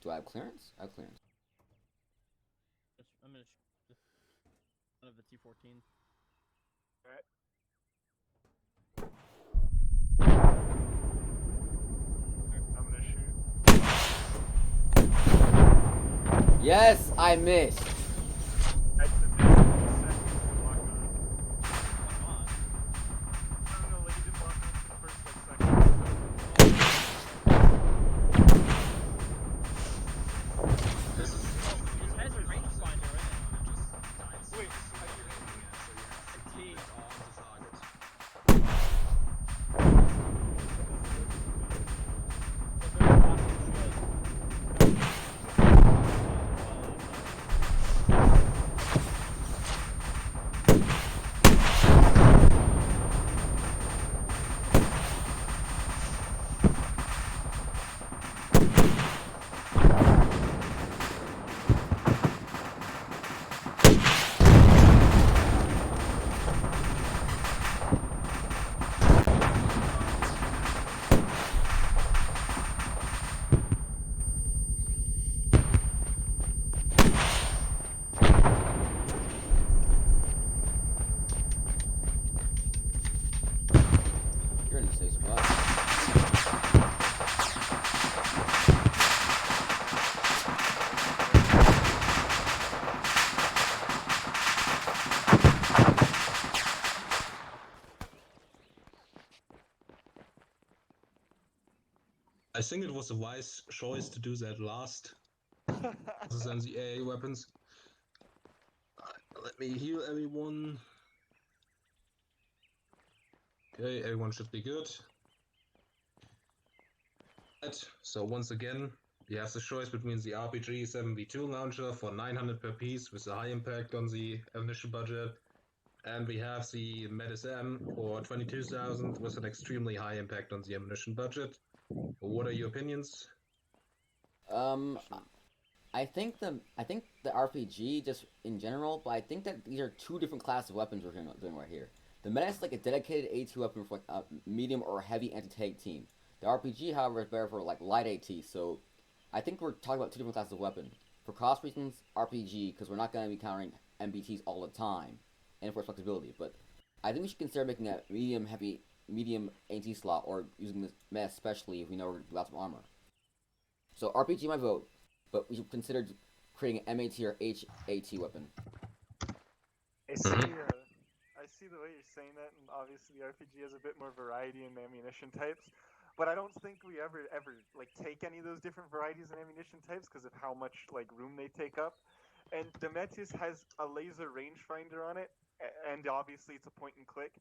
Do I have clearance? I have clearance. I'm gonna of the T14. Alright. I'm gonna shoot. Yes, I missed. That's the 2 seconds to lock on. Come on. No, like, you didn't lock on for the first, like, second. This is It has a rangefinder in it. Wait, T. You're in the safe spot. I think it was a wise choice to do that last, than the AA weapons. Let me heal everyone. Okay, everyone should be good. Right, so once again, you have the choice between the RPG 7v2 launcher for 900 per piece with a high impact on the ammunition budget, and we have the Metis M for 22,000 with an extremely high impact on the ammunition budget. What are your opinions? I think the RPG just in general, but I think that these are two different classes of weapons we're doing right here. The Menace is like a dedicated AT weapon for like a medium or heavy anti-tank team. The RPG, however, is better for like light AT. So I think we're talking about two different classes of weapon. For cost reasons, RPG, because we're not going to be countering MBTs all the time, and for flexibility. But I think we should consider making a medium AT slot, or using this Menace especially if we know we're going to do lots of armor. So RPG my vote, but we should consider creating an MAT or HAT weapon. I see the way you're saying that, and obviously RPG has a bit more variety in ammunition types. But I don't think we ever like take any of those different varieties in ammunition types because of how much like room they take up. And the Metis has a laser rangefinder on it, and obviously it's a point and click,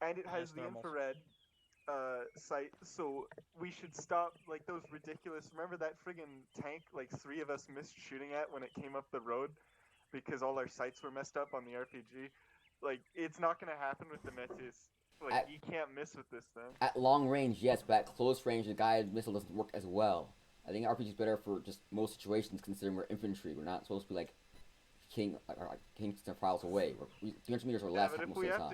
and it has it's the normal. infrared sight. So we should stop like those ridiculous. Remember that friggin' tank like 3 of us missed shooting at when it came up the road because all our sights were messed up on the RPG. Like it's not gonna happen with the Metis. Like you can't miss with this thing. At long range, yes, but at close range, the guided missile doesn't work as well. I think RPG is better for just most situations, considering we're infantry. We're not supposed to be like kings and files away. We're 300 meters or Yeah, less but most of the time.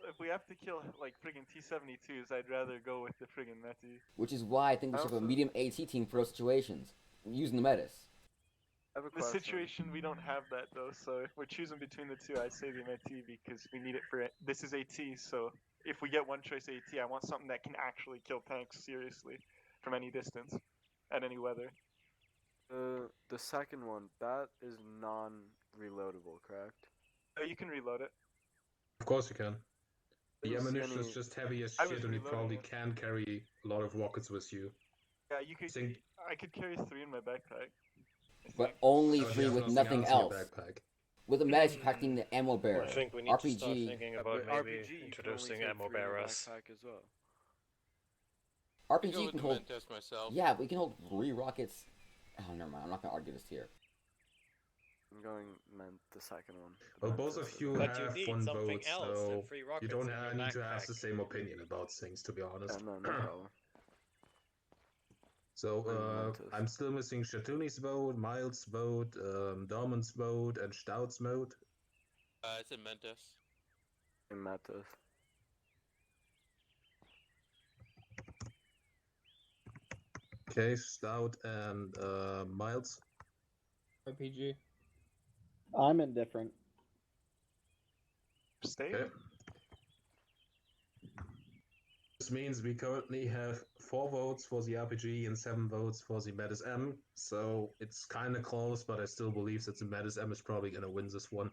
if we have to kill like friggin' T-72s, I'd rather go with the friggin' Meti. Which is why I think we should have a medium AT team for those situations, using the Metis. I have a The question. situation we don't have that though, so if we're choosing between the two, I'd say the MT because we need it for it. This is AT, so if we get one choice AT, I want something that can actually kill tanks seriously from any distance, at any weather. The second one, that is non-reloadable, correct? You can reload it. Of course you can. The Didn't see ammunition is any- just heavy as I was shit, and you reloading probably it. can carry a lot of rockets with you. Yeah, you could. Think- I could carry 3 in my backpack. But only So you 3 have with nothing in else. your backpack. With the Metis, you're practicing the ammo bearer. I think we need to start RPG, thinking Yeah, about but maybe RPG, you can only introducing take ammo 3 in your bearers. backpack as well. RPG go you with can the hold. Mentos myself. Yeah, but you can hold 3 rockets. Oh, never mind. I'm not gonna argue this here. I'm going meant the second one. the Well, both Mentos of you But you have need 1 something vote, else so than 3 you rockets don't in your need to have the backpack. same opinion about things, to be Yeah, honest. no problem. So, Mentos. I'm still missing Shatuni's vote, Miles' vote, Dorman's vote, and Stout's vote. It's in Mentos. In Metos. Okay, Stout and Miles. RPG. I'm indifferent. Stay. Okay. This means we currently have 4 votes for the RPG and 7 votes for the Metis M. So it's kind of close, but I still believe that the Metis M is probably going to win this one.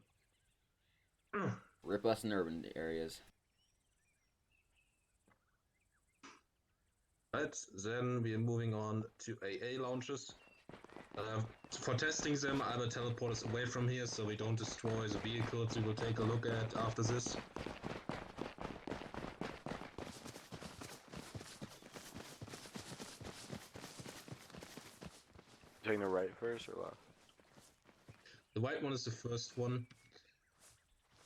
Rip us in urban areas. Right, then we are moving on to AA launches. For testing them, I will teleport us away from here so we don't destroy the vehicles we will take a look at after this. Taking the right first or left? The white one is the first one.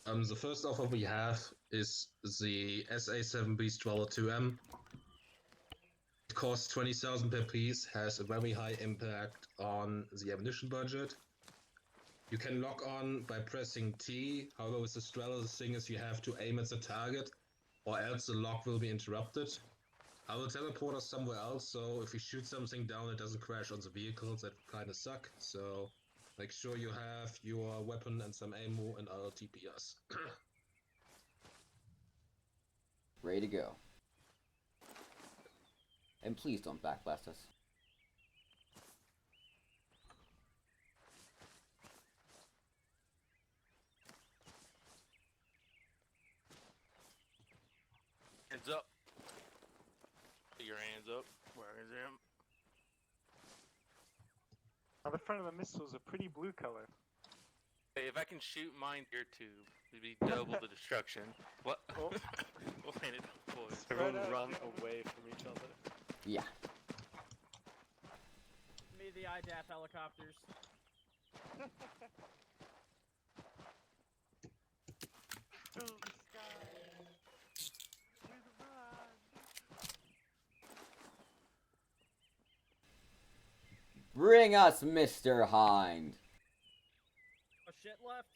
The first offer we have is the SA7 Beast Dweller 2M. It costs 20,000 per piece, has a very high impact on the ammunition budget. You can lock on by pressing T, however with the Dweller the thing is you have to aim at the target, or else the lock will be interrupted. I will teleport us somewhere else, so if you shoot something down it doesn't crash on the vehicles, that kinda suck, so make sure you have your weapon and some ammo and I'll TP us. Ready to go. And please don't backblast us. Hands up. Put your hands up. Where is him? Now the front of the missile is a pretty blue color. Hey, if I can shoot mine here too, it'd be double the destruction. What? Oh. We'll land it, boys. Everyone out, run gentlemen. away from each other. Yeah. Me, the IDAF helicopters. To the sky. With a man. Bring us Mr. Hind. Oh shit left.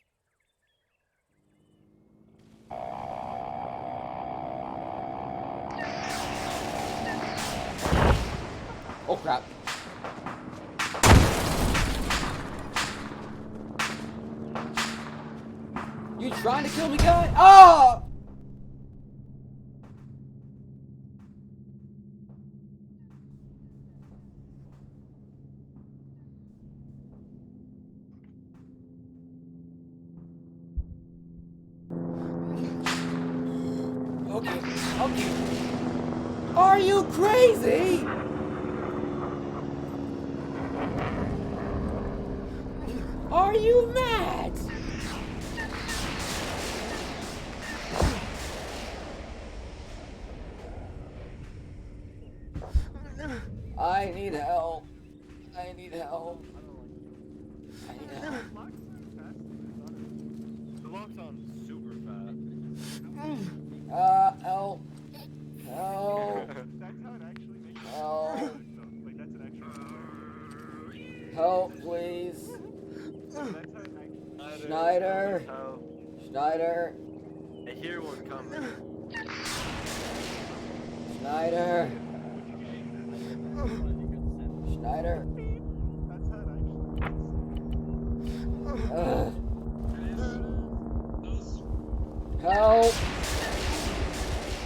Oh crap. You trying to kill me, guy? Oh! Okay, okay. Are you crazy? Are you mad? I need help. I need help. I need help. The lock's on super fast. Help. Help. That's how it actually makes it. Help. Like that's an actual. Help, please. That's how it actually. Schneider. Help. Schneider. I hear one coming. Schneider. Schneider. That's how it actually. Help.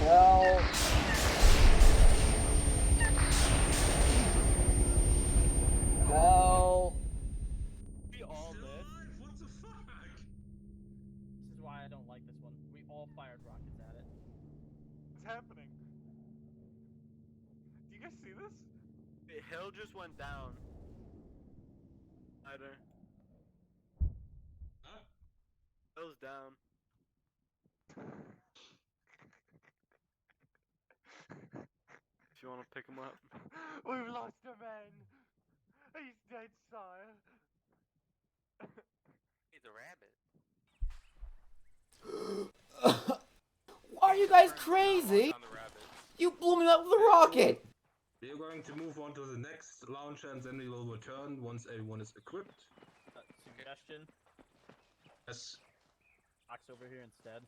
Help. Help. We all live. What the fuck? This is why I don't like this one. We all fired rockets at it. What's happening? Do you guys see this? The hill just went down. Either. Huh? Hill's down. If you want to pick him up. We've lost a man. He's dead, sire. He's a rabbit. Are you guys crazy? On the rabbit. You blew me up with a rocket. We are going to move on to the next launcher and then we will return once everyone is equipped. Suggestion. Yes. Box over here instead.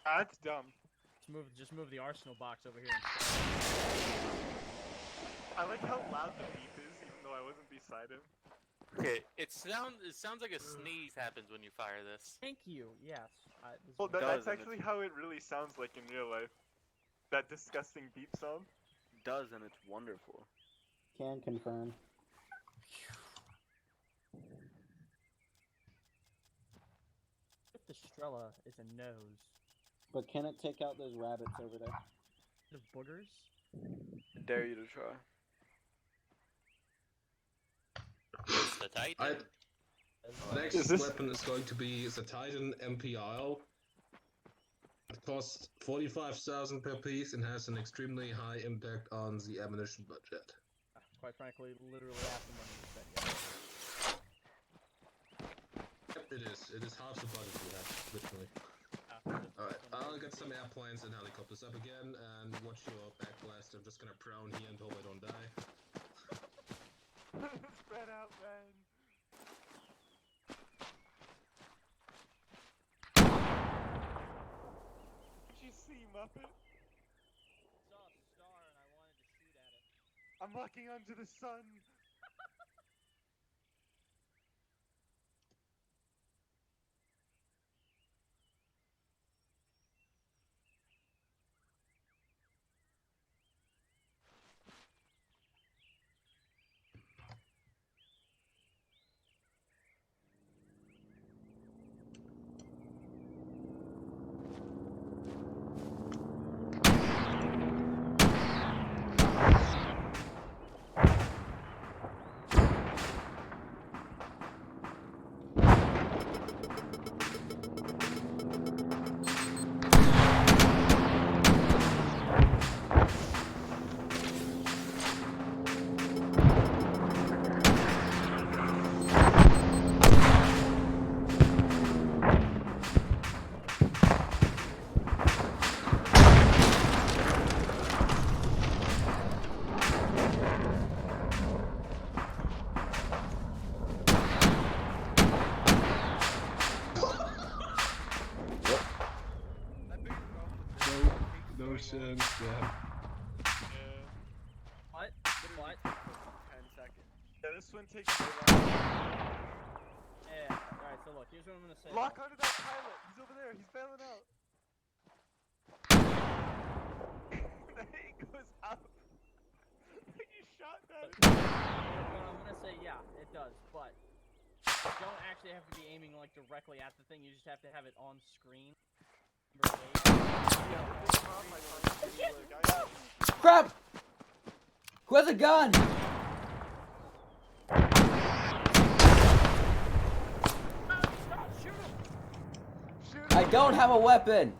That's dumb. Just move the arsenal box over here instead. I like how loud the beep is, even though I wasn't beside him. Okay, it sounds like a sneeze happens when you fire this. Thank you. Yes. This Well, is what- that's does, and actually how it really sounds like in real life. That disgusting beep sound. Does, and it's wonderful. Can confirm. If the Strela is a nose, But can it take out those rabbits over there? the boogers. I dare you to try. It's the Titan. Next Is this- weapon is going to be the Titan MPIL. It costs 45,000 per piece and has an extremely high impact on the ammunition budget. Quite frankly, literally half the money you spent. Yep, it is. It is half the budget we have, literally. Alright, I'll get some airplanes and helicopters up again and watch your backblast. I'm just gonna prone here and hope I don't die. Spread out, man. Did you see Muppet? Saw a star and I wanted to shoot at it. I'm locking onto the sun. No sense, yeah. What? What? 10 seconds. Yeah, this one takes way long. Yeah. Alright, so look, here's what I'm gonna say. Lock onto that pilot. He's over there. He's bailing out. It goes up. You shot that. Well, I'm gonna say, yeah, it does, but you don't actually have to be aiming like directly at the thing. You just have to have it on screen. Crap! Who has a gun? I don't have a weapon.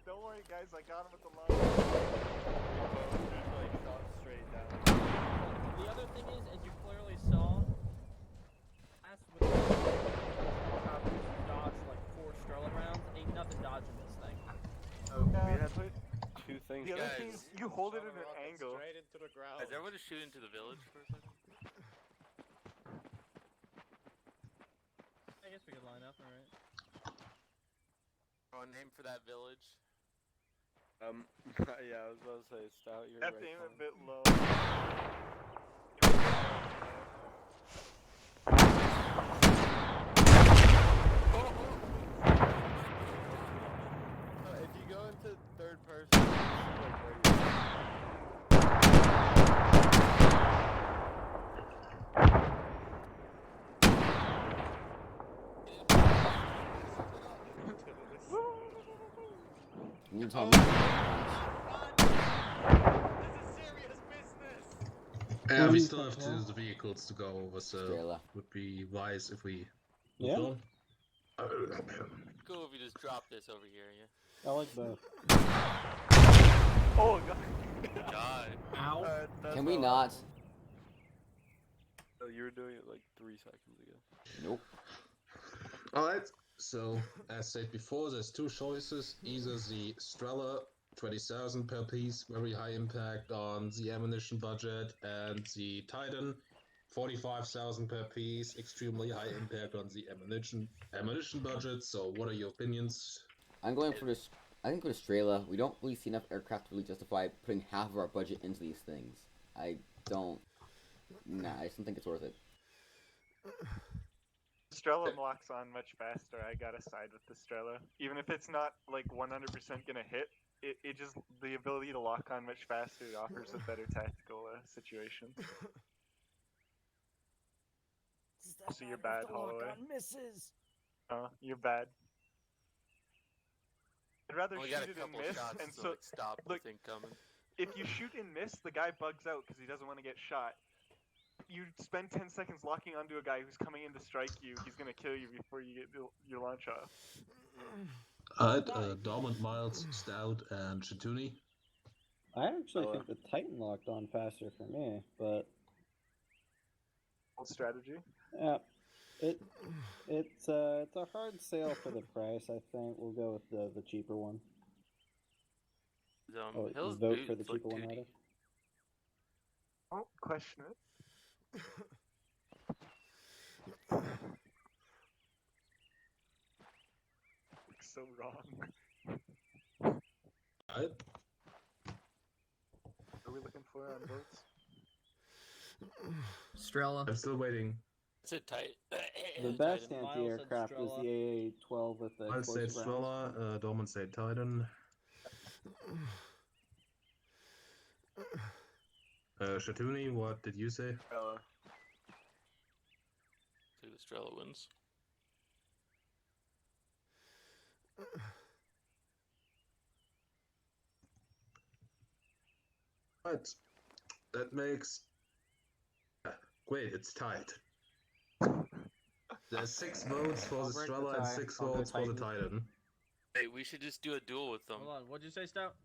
Don't worry, guys. I got him at the line. Like, shot straight down. The other thing is, as you clearly saw, last with dodged like 4 Strela rounds, ain't nothing dodging this thing. Oh, we Yeah, had but 2 things. the other Guys. thing is you hold it in Shot a an rocket angle. Straight into the ground. Is everyone just shoot into the village for a second? I guess we could line up, alright. Oh, a name for that village. Yeah, I was about to say, Stout, you're Have right. to aim a Colin. bit low. If you go into third person, you see, like, where you are. You tell me. This is serious business. Yeah, we still have the vehicles to go over, so Strela. would be wise if we Yeah? move on. Cool if you just drop this over here, yeah? I like both. Oh god. Die. Ow. That's Can we all. not? Oh, you were doing it like 3 seconds ago. Nope. Alright, so as said before, there's 2 choices. Either the Strela, 20,000 per piece, very high impact on the ammunition budget, and the Titan, 45,000 per piece, extremely high impact on the ammunition budget. So what are your opinions? I'm going for this. I think for Strela, we don't really see enough aircraft to really justify putting half of our budget into these things. I don't. Nah, I just don't think it's worth it. Strela locks on much faster. I gotta side with the Strela. Even if it's not like 100% gonna hit, it just the ability to lock on much faster offers a better tactical situation. So you're bad, Holloway. Misses. You're bad. I'd rather Only shoot got a it and couple miss, shots and to so like stop look, the thing coming. if you shoot and miss, the guy bugs out because he doesn't want to get shot. You spend 10 seconds locking onto a guy who's coming in to strike you, he's gonna kill you before you get your launch off. Alright, Dormant, Miles, Stout, and Shatuni. I actually think the Titan locked on faster for me, but Old strategy. yeah, it's a hard sale for the price. I think we'll go with the cheaper one. Hill's Vote for the boots look cheaper one, 2D. rather. Don't question it. So wrong. Alright. What are we looking for on votes? Strela. I'm still waiting. It's a tight. The best Miles said anti-aircraft was Strela. the AA-12 with the Miles said explosive rounds. Strela, Dormant said Titan. Shatuni, what did you say? See the Strela wins. Right. That makes... Wait, it's tied. There's 6 votes for I'll the break the Strela and tie. 6 I'll go votes for the Titan. Titan. Hey, we should just do a duel with them. Hold on, what'd you say, Stout?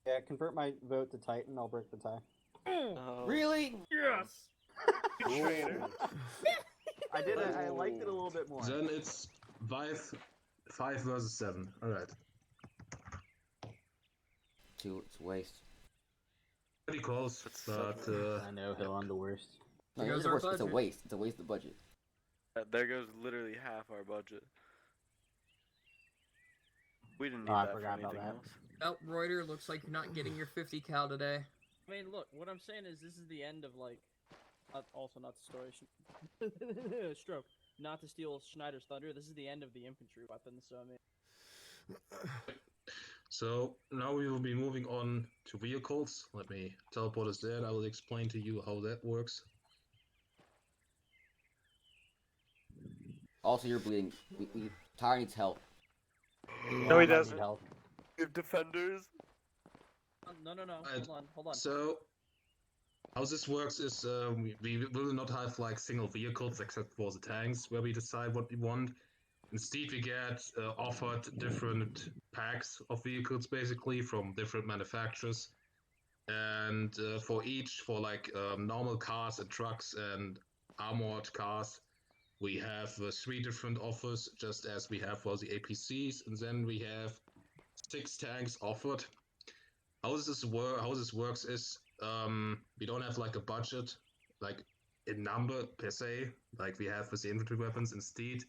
Yeah, convert my vote to Titan. I'll break the tie. Really? Yes! I did. I liked it a little bit more. Then it's 5 versus 7. Alright. It's a waste. Pretty close, but I know Hill, I'm the worst. No, There it's, goes our worse. It's a budget. waste. It's a waste of budget. There goes literally half our budget. We didn't need Oh, I that for forgot about anything that. else. Oh, Reuter, looks like you're not getting your 50 cal today. I mean, look, what I'm saying is this is the end of, like, also not to story, stroke, not to steal Schneider's thunder, this is the end of the infantry weapons, so I mean... so now we will be moving on to vehicles. Let me teleport us there and I will explain to you how that works. Also, you're bleeding. Tyre needs help. No, he doesn't. We have defenders. No. Hold on. So, how this works is we will not have like single vehicles except for the tanks where we decide what we want. Instead, we get offered different packs of vehicles basically from different manufacturers. And for like normal cars and trucks and armored cars, we have 3 different offers, just as we have for the APCs, and then we have 6 tanks offered. How this works is we don't have like a budget, like in number per se, like we have with the infantry weapons. Instead,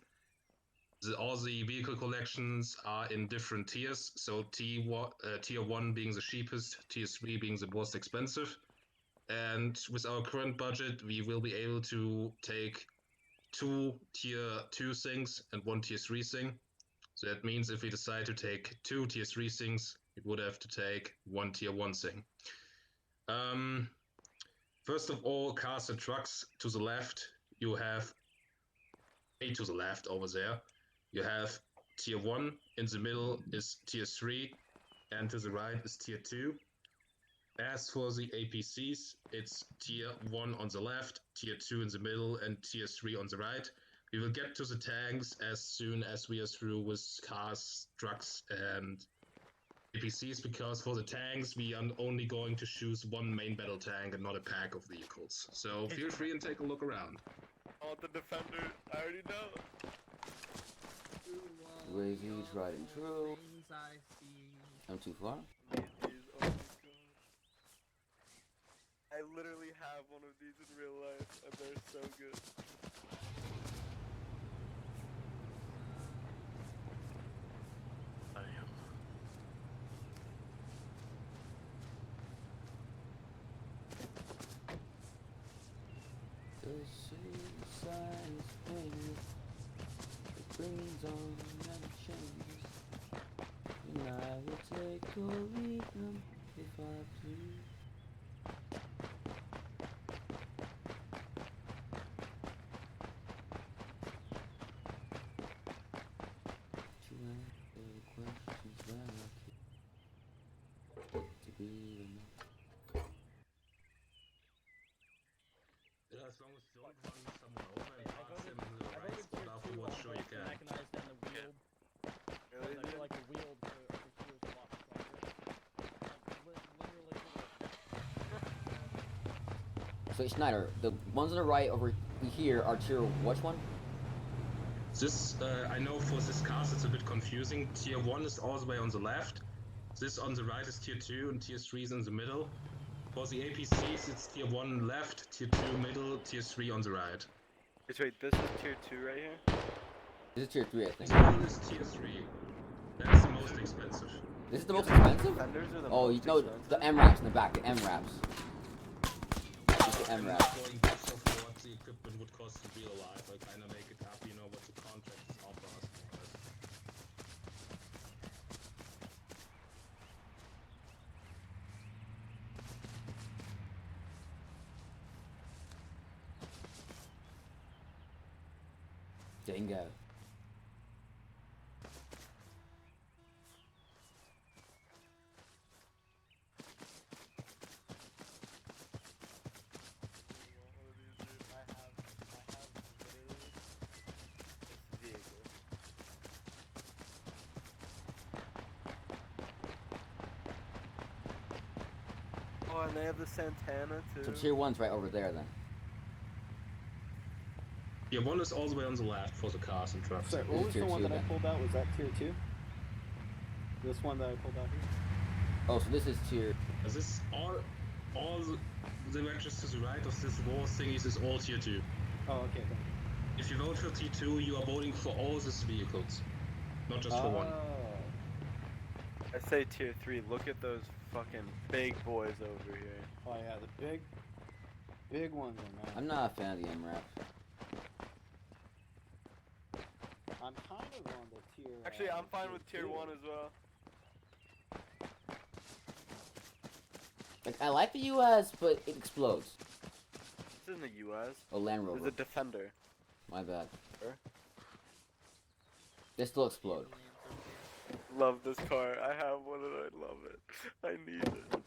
all the vehicle collections are in different tiers. So tier 1 being the cheapest, tier 3 being the most expensive. And with our current budget, we will be able to take 2 tier 2 things and 1 tier 3 thing. So that means if we decide to take 2 tier 3 things, we would have to take 1 tier 1 thing. First of all, cars and trucks. To the left, you have to the left over there. You have tier 1, in the middle is tier 3, and to the right is tier 2. As for the APCs, it's tier 1 on the left, tier 2 in the middle, and tier 3 on the right. We will get to the tanks as soon as we are through with cars, trucks, and APCs, because for the tanks, we are only going to choose 1 main battle tank and not a pack of vehicles. So feel free and take a look around. I want the defender. I already know. UAV tried and true. I'm too far. These, oh my god. I literally have one of these in real life, and they're so good. The seaside brightest wings. It brings on many changes. And I will take or leave them if I please. To answer the questions that I keep to be enough. As long as you don't run someone over and pass him in the right spot afterwards, sure you The can. mechanized and the wheeled. Really, I feel dude? like the wheeled for tier is a lot stronger. Like, literally. So Schneider, the ones on the right over here are tier which one? This, I know for this cast it's a bit confusing. Tier 1 is all the way on the left. This on the right is tier 2 and tier 3 is in the middle. For the APCs, it's tier 1 left, tier 2 middle, tier 3 on the right. Wait, this is tier 2 right here? This is tier 3, I think. The middle is tier 3. That's the most expensive. This is the most expensive? Defenders are the Oh, most no, expensive? the M-Raps in the back, the M-Raps. Just the I'm M-Raps. going based off of what the equipment would cost in real life. I kinda make it up, you know, what the contracts offer us more or less. Dingo. Oh, and they have the Santana too. So tier 1's right over there then. Tier 1 is all the way on the left for the cars and trucks. Sorry, what This was tier the one 2 that I then. pulled out? Was that tier 2? This one that I pulled out here? Oh, so this is tier... This is all the matches to the right of this war thingies is all tier 2. Oh, okay. Then. If you vote for tier 2, you are voting for all these vehicles, not just for one. I say tier 3. Look at those fucking big boys over here. Oh yeah, the big ones are nice. I'm not a fan of the M-Raps. I'm kind of on the tier. Actually, I'm fine with tier 1 as well. Like, I like the US, but it explodes. This is in the US. Oh, Land There's Rover. a Defender. My bad. Sure. They still explode. Love this car. I have one and I love it. I need it.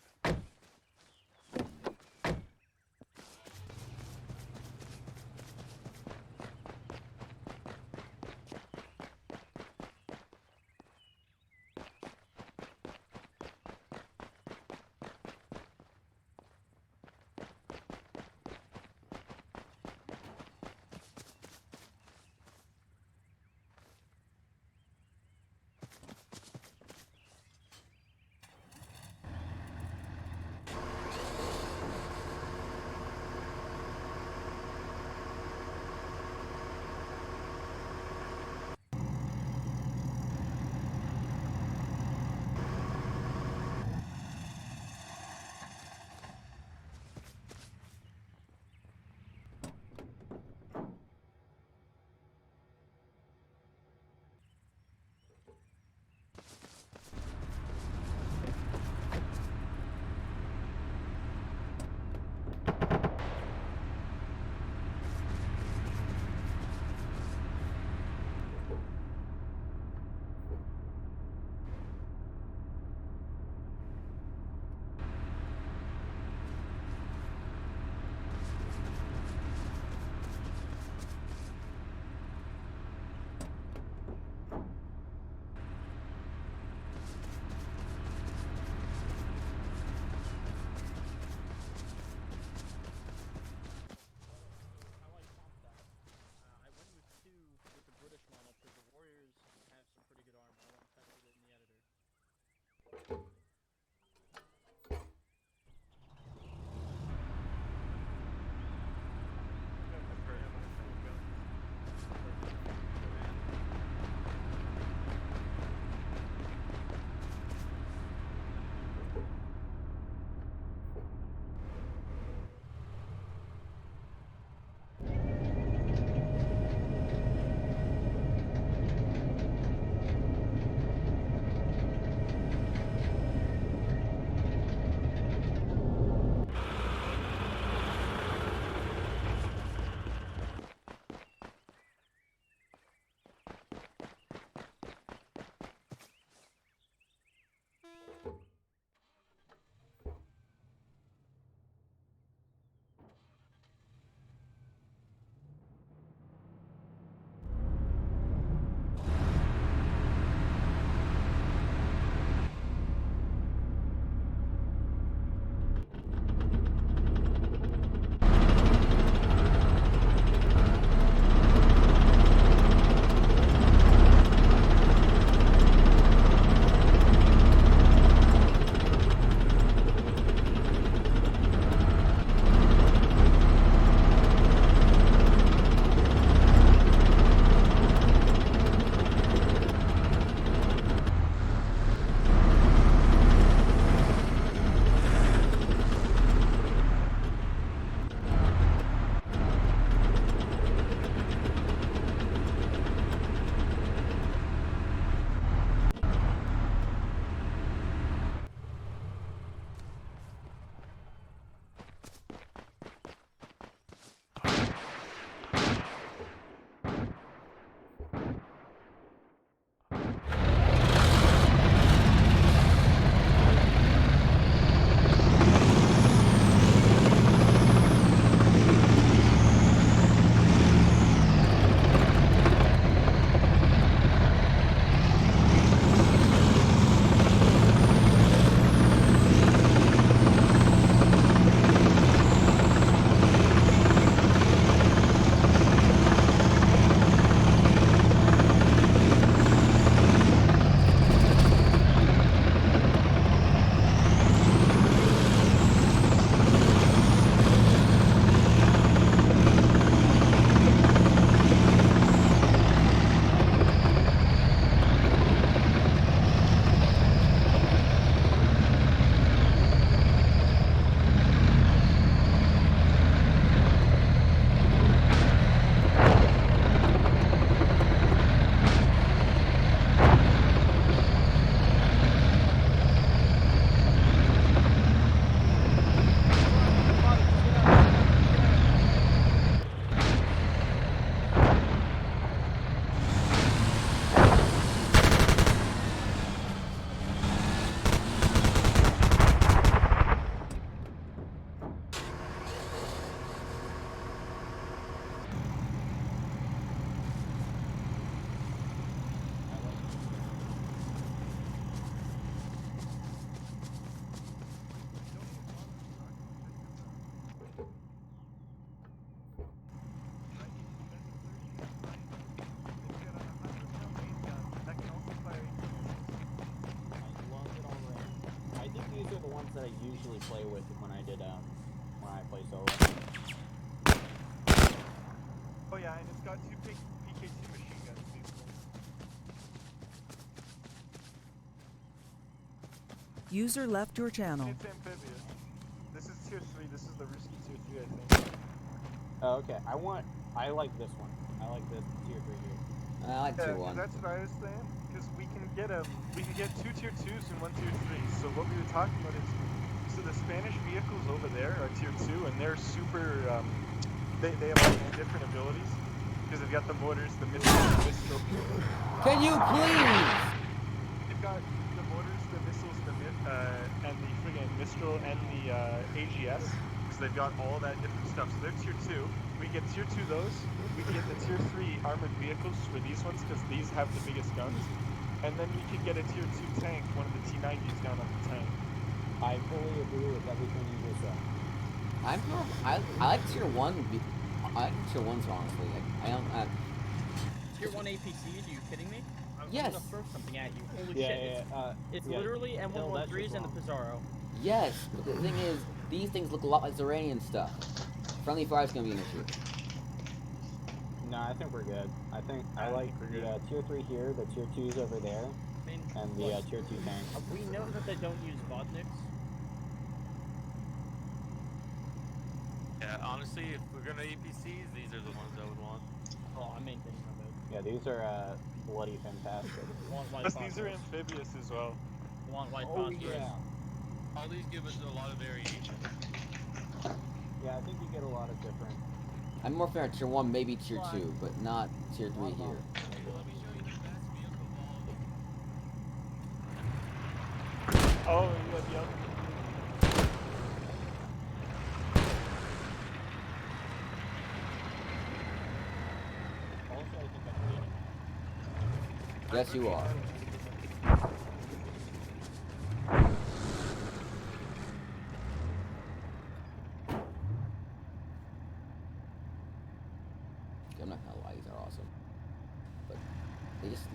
that I usually play with when I play solo. Oh yeah, and it's got two PKC machine guns. These ones. User left your channel. It's amphibious. This is tier 3. This is the Ruski tier 3, I think. Oh, okay. I like this one. I like this tier 3 here. I like tier 1. That's what I was saying. Because we can get 2 tier 2s and 1 tier 3. So what we were talking about is, so the Spanish vehicles over there are tier 2, and they're super. They have like different abilities because they've got the mortars, the missiles, the missile. Can you please? They've got the mortars, the missiles, and the friggin' Mistral and the AGS. So they've got all that different stuff. So they're tier 2. We get tier 2 those. We get the tier 3 armored vehicles for these ones because these have the biggest guns. And then we could get a tier 2 tank, one of the T90s down on the tank. I fully agree with everything you just said. I like tier 1. I like tier 1s honestly. I don't. Tier 1 APCs? Are you kidding me? I'm Yes. gonna throw something at you. Holy Yeah, shit! It's literally M113s and the Pizarro. Yes, but the thing is, these things look a lot like Savorian stuff. Friendly fire's gonna be an issue. No, I think we're good. I like the tier 3 here, the tier 2s over there, I mean, and the tier 2 tank. we know that they don't use Vodniks. Yeah, honestly, if we're gonna APCs, these are the ones I would want. Oh, I'm maintaining my mode. Yeah, these are bloody fantastic. Want white Plus these are phosphorus. amphibious as well. Want white Oh phosphorus. yeah. All these give us a lot of variation. Yeah, I think you get a lot of different. I'm more fair at tier 1, maybe tier 2, but not tier 3 here. Let me show you the best vehicle of all. Oh, you have young. Also, I think I'm leading. Yes, you are. I'm not gonna lie, these are awesome. But they just.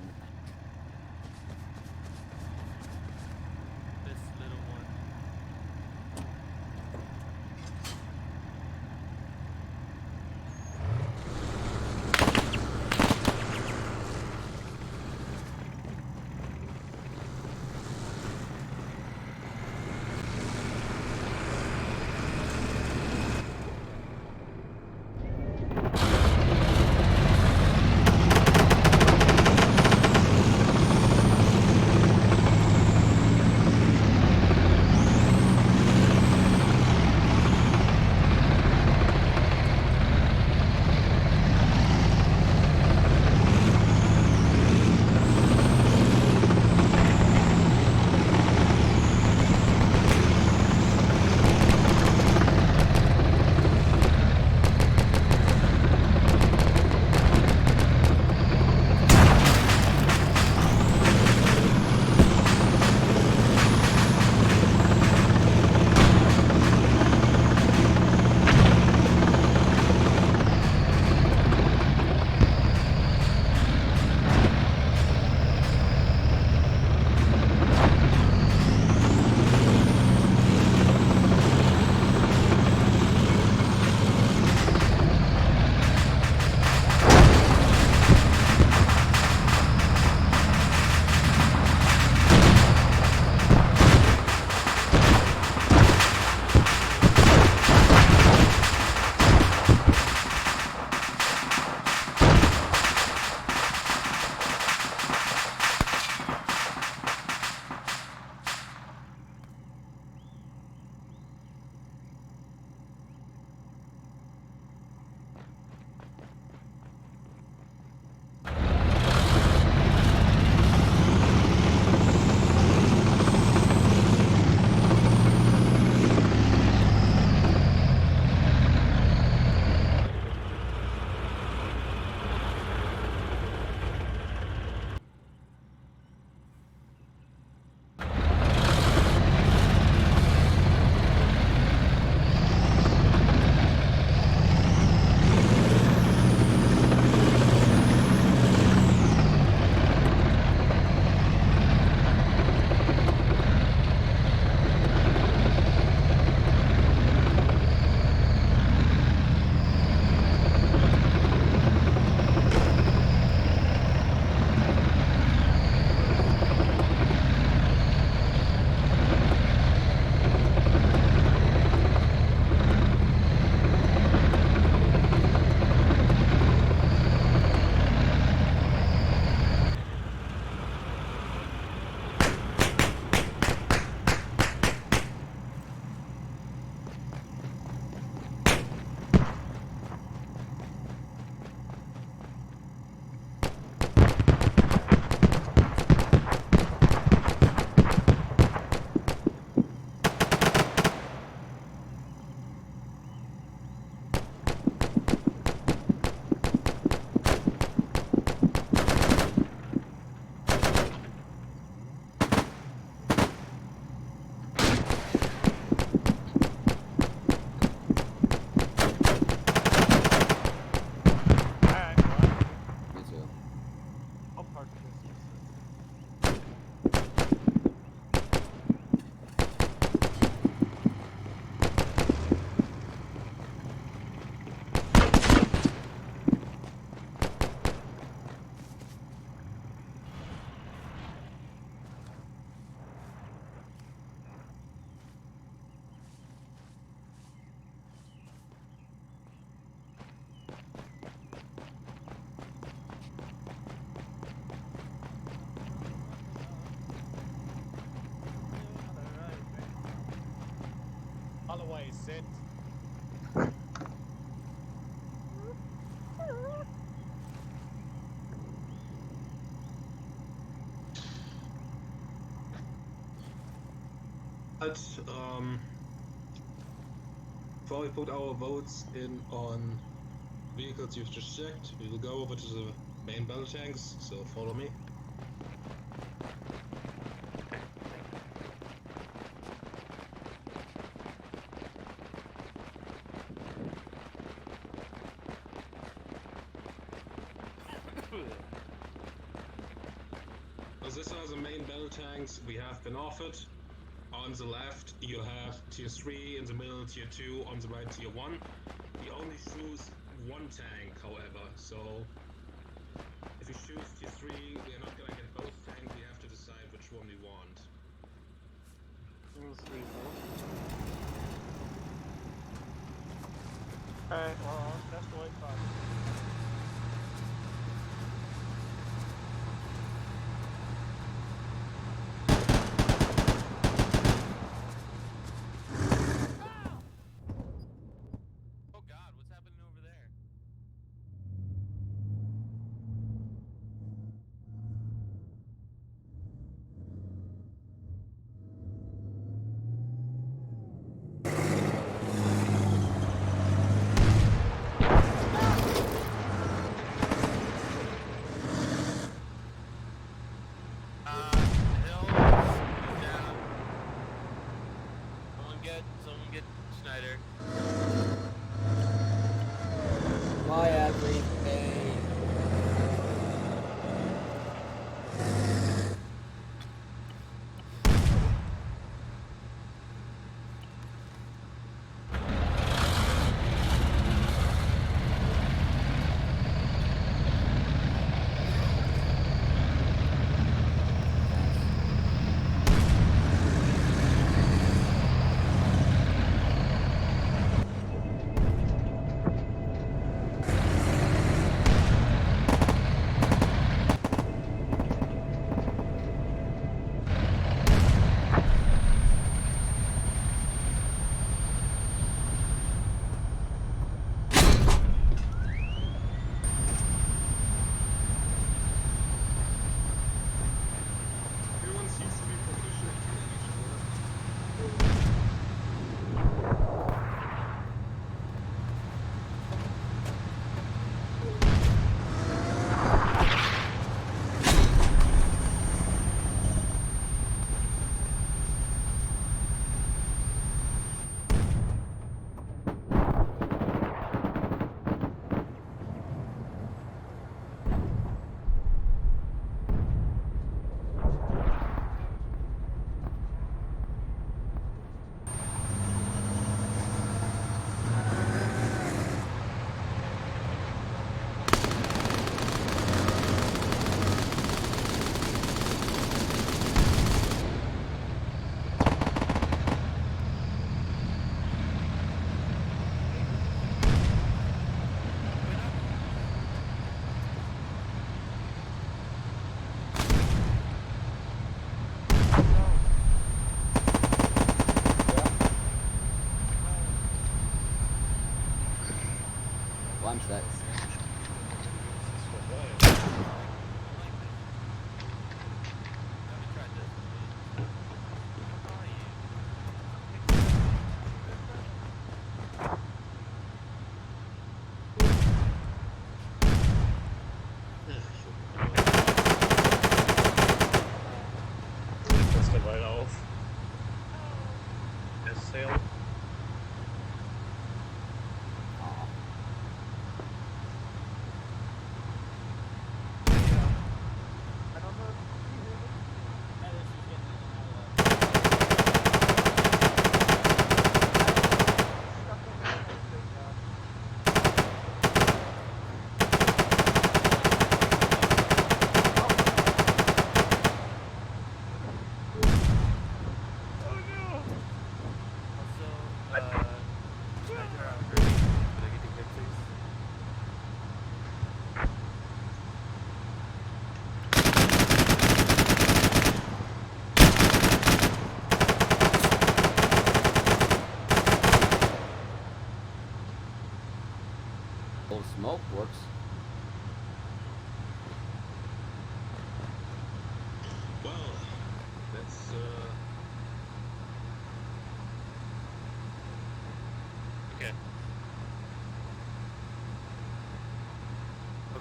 This little one. Park distances. Holloway, sit. But, before we put our votes in on vehicles you've just checked, we will go over to the main battle tanks, so follow me. So these are the main battle tanks we have been offered. On the left, you have tier 3, in the middle, tier 2, on the right, tier 1. We only choose one tank, however, so if we choose tier 3, we are not gonna get both tanks, we have to decide which one we want. Alright, well, that's the way Oh god, what's happening over there? Hill is down. Someone get Schneider. My everything. Everyone seems to be proficient in each other. Well, I'm set. That's the right off. Yes, sail.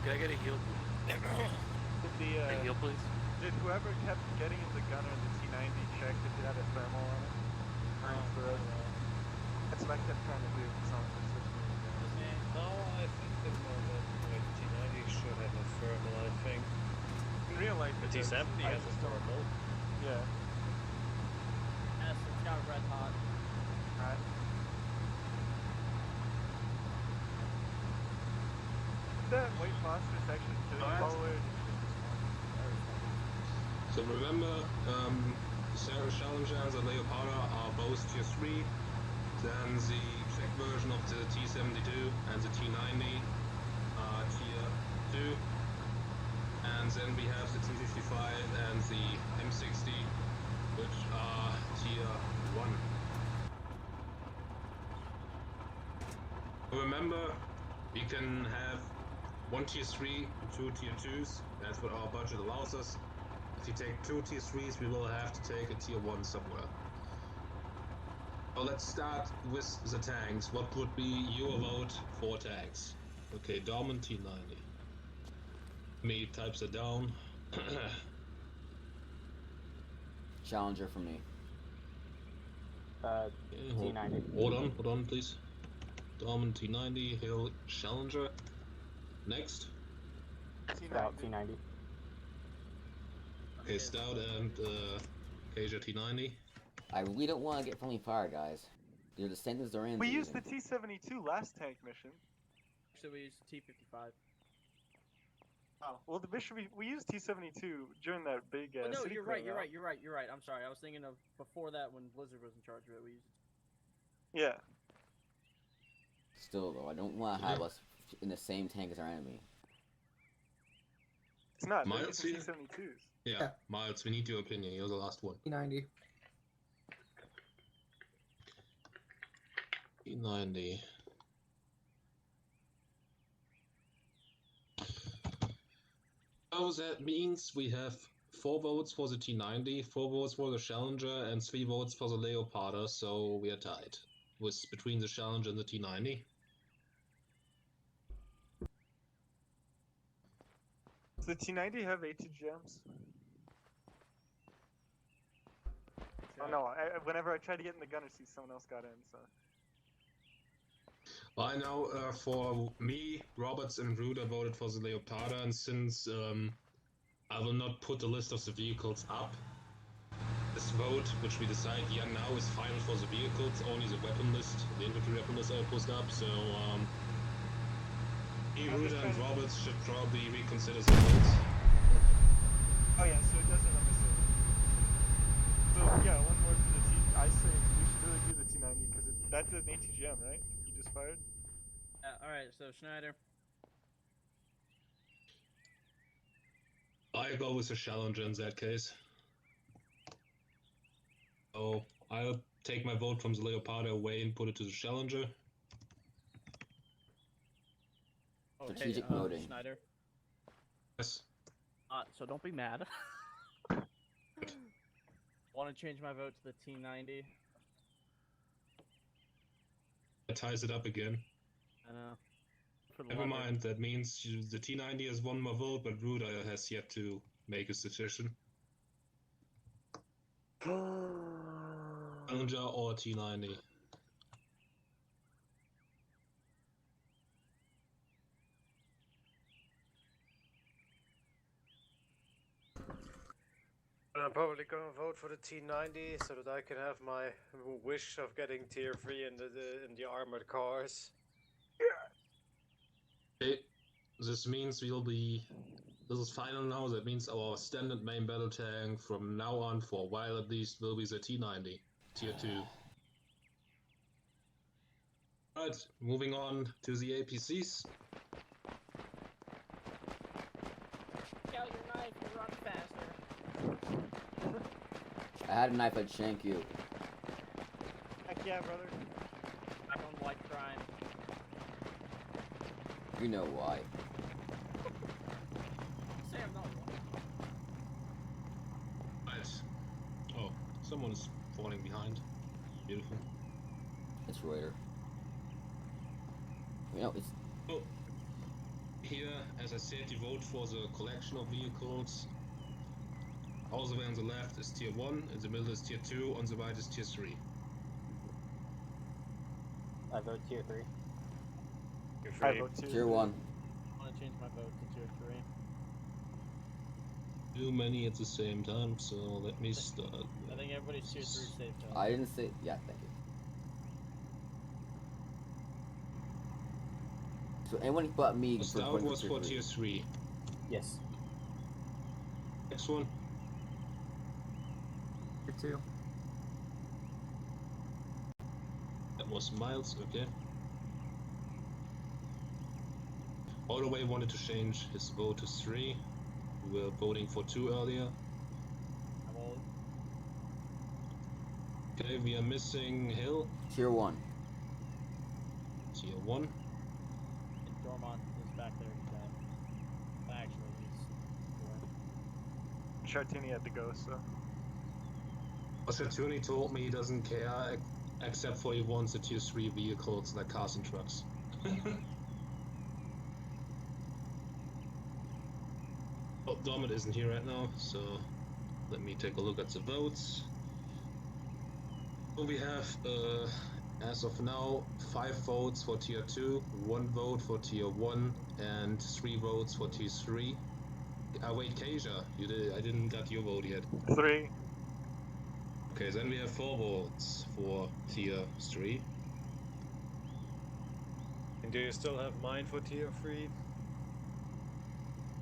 can I get a heal? Did A heal, please. did whoever kept getting in the gunner in the T90 check if it had a thermal on it? Or infrared? That's what I kept trying to do. It's not No, I think the T90 should have a thermal, I think. in real life, The it does. T70 I has a just don't- thermal. Yeah. Yes, it's got red hot. Alright. That white phosphorus actually kill you all the way? So remember, the Sarah Challenger and the Leoparda are both tier 3. Then the Czech version of the T72 and the T90 are tier 2. And then we have the T55 and the M60, which are tier 1. Remember, we can have 1 tier 3 and 2 tier 2s. That's what our budget allows us. If you take 2 tier 3s, we will have to take a tier 1 somewhere. So let's start with the tanks. What would be your vote for tanks? Okay, Dorman T90. Me types it down. Challenger for me. T90. Hold on, please. Dorman T90, Hill Challenger. Next. Stout T90. Okay, Stout and Kasia T90. I really don't want to get friendly fire, guys. They're the same as they're in. We used the T72 last tank mission. Actually, we used T55. Oh, well, the mission we used T72 during that big. Oh, no, city you're right. clearing out. You're right. I'm sorry. I was thinking of before that when Blizzard was in charge of it. We used. Yeah. Still, though, I don't want to have us in the same tank as our enemy. It's not. They're Miles using here? T72s. Yeah, Miles, we need your opinion. You're the last one. T90. T90. So that means we have 4 votes for the T90, 4 votes for the Challenger, and 3 votes for the Leoparda, so we are tied with between the Challenger and the T90. Does the T90 have 80 gems? Oh no, whenever I tried to get in the gunner seat, someone else got in, so. I know for me, Roberts and Ruder voted for the Leoparda, and since I will not put the list of the vehicles up, this vote, which we decide here now, is final for the vehicles, only the weapon list, the infantry weapon list I pushed up, so me, Ruder and Roberts should probably reconsider the votes. Oh yeah, so it doesn't necessarily. So yeah, one more for the T. I say we should really do the T90 because that's an ATGM, right? You just fired. All right. So Schneider. I go with the Challenger in that case. So I'll take my vote from the Leoparda away and put it to the Challenger. Strategic voting. Schneider. Yes. So don't be mad. Want to change my vote to the T90? That ties it up again. I know. Never mind, that means the T90 has 1 more vote, but Ruder has yet to make his decision. Challenger or T90? I'm probably going to vote for the T90 so that I can have my wish of getting tier 3 in the armored cars. Okay, this means we'll be... This is final now, that means our standard main battle tank from now on, for a while at least, will be the T90, tier 2. Right, moving on to the APCs. Get out your knife and run faster. I had a knife, I'd shank you. Heck yeah, brother. I don't like crime. You know why. Say I'm not one. Right. Oh, someone's falling behind. Beautiful. It's Reuter. You know, it's... Oh. here, as I said, you vote for the collection of vehicles. All the way on the left is tier 1, in the middle is tier 2, on the right is tier 3. I vote tier 3. You're I free. vote tier Tier 3. 1. I want to change my vote to tier 3. Too many at the same time, so let me start. I think everybody's tier 3 safe. Though. I didn't say. Yeah, thank you. So anyone but me The for stout voting was for tier tier 3. Yes. Next one. Tier 2. That was Miles, okay. Holloway wanted to change his vote to 3. We were voting for 2 earlier. I'm old. Okay, we are missing Hill, Tier 1. tier 1. And Dormont is back there. He's dead. Actually, he's doing. Chartini had to go, so. Oshatuni told me he doesn't care, except for he wants the tier 3 vehicles like cars and trucks. Oh, Dormant isn't here right now, so let me take a look at the votes. So we have, as of now, 5 votes for tier 2, 1 vote for tier 1, and 3 votes for tier 3. Wait, Kasia, I didn't get your vote yet. 3. Okay, then we have 4 votes for tier 3. And do you still have mine for tier 3?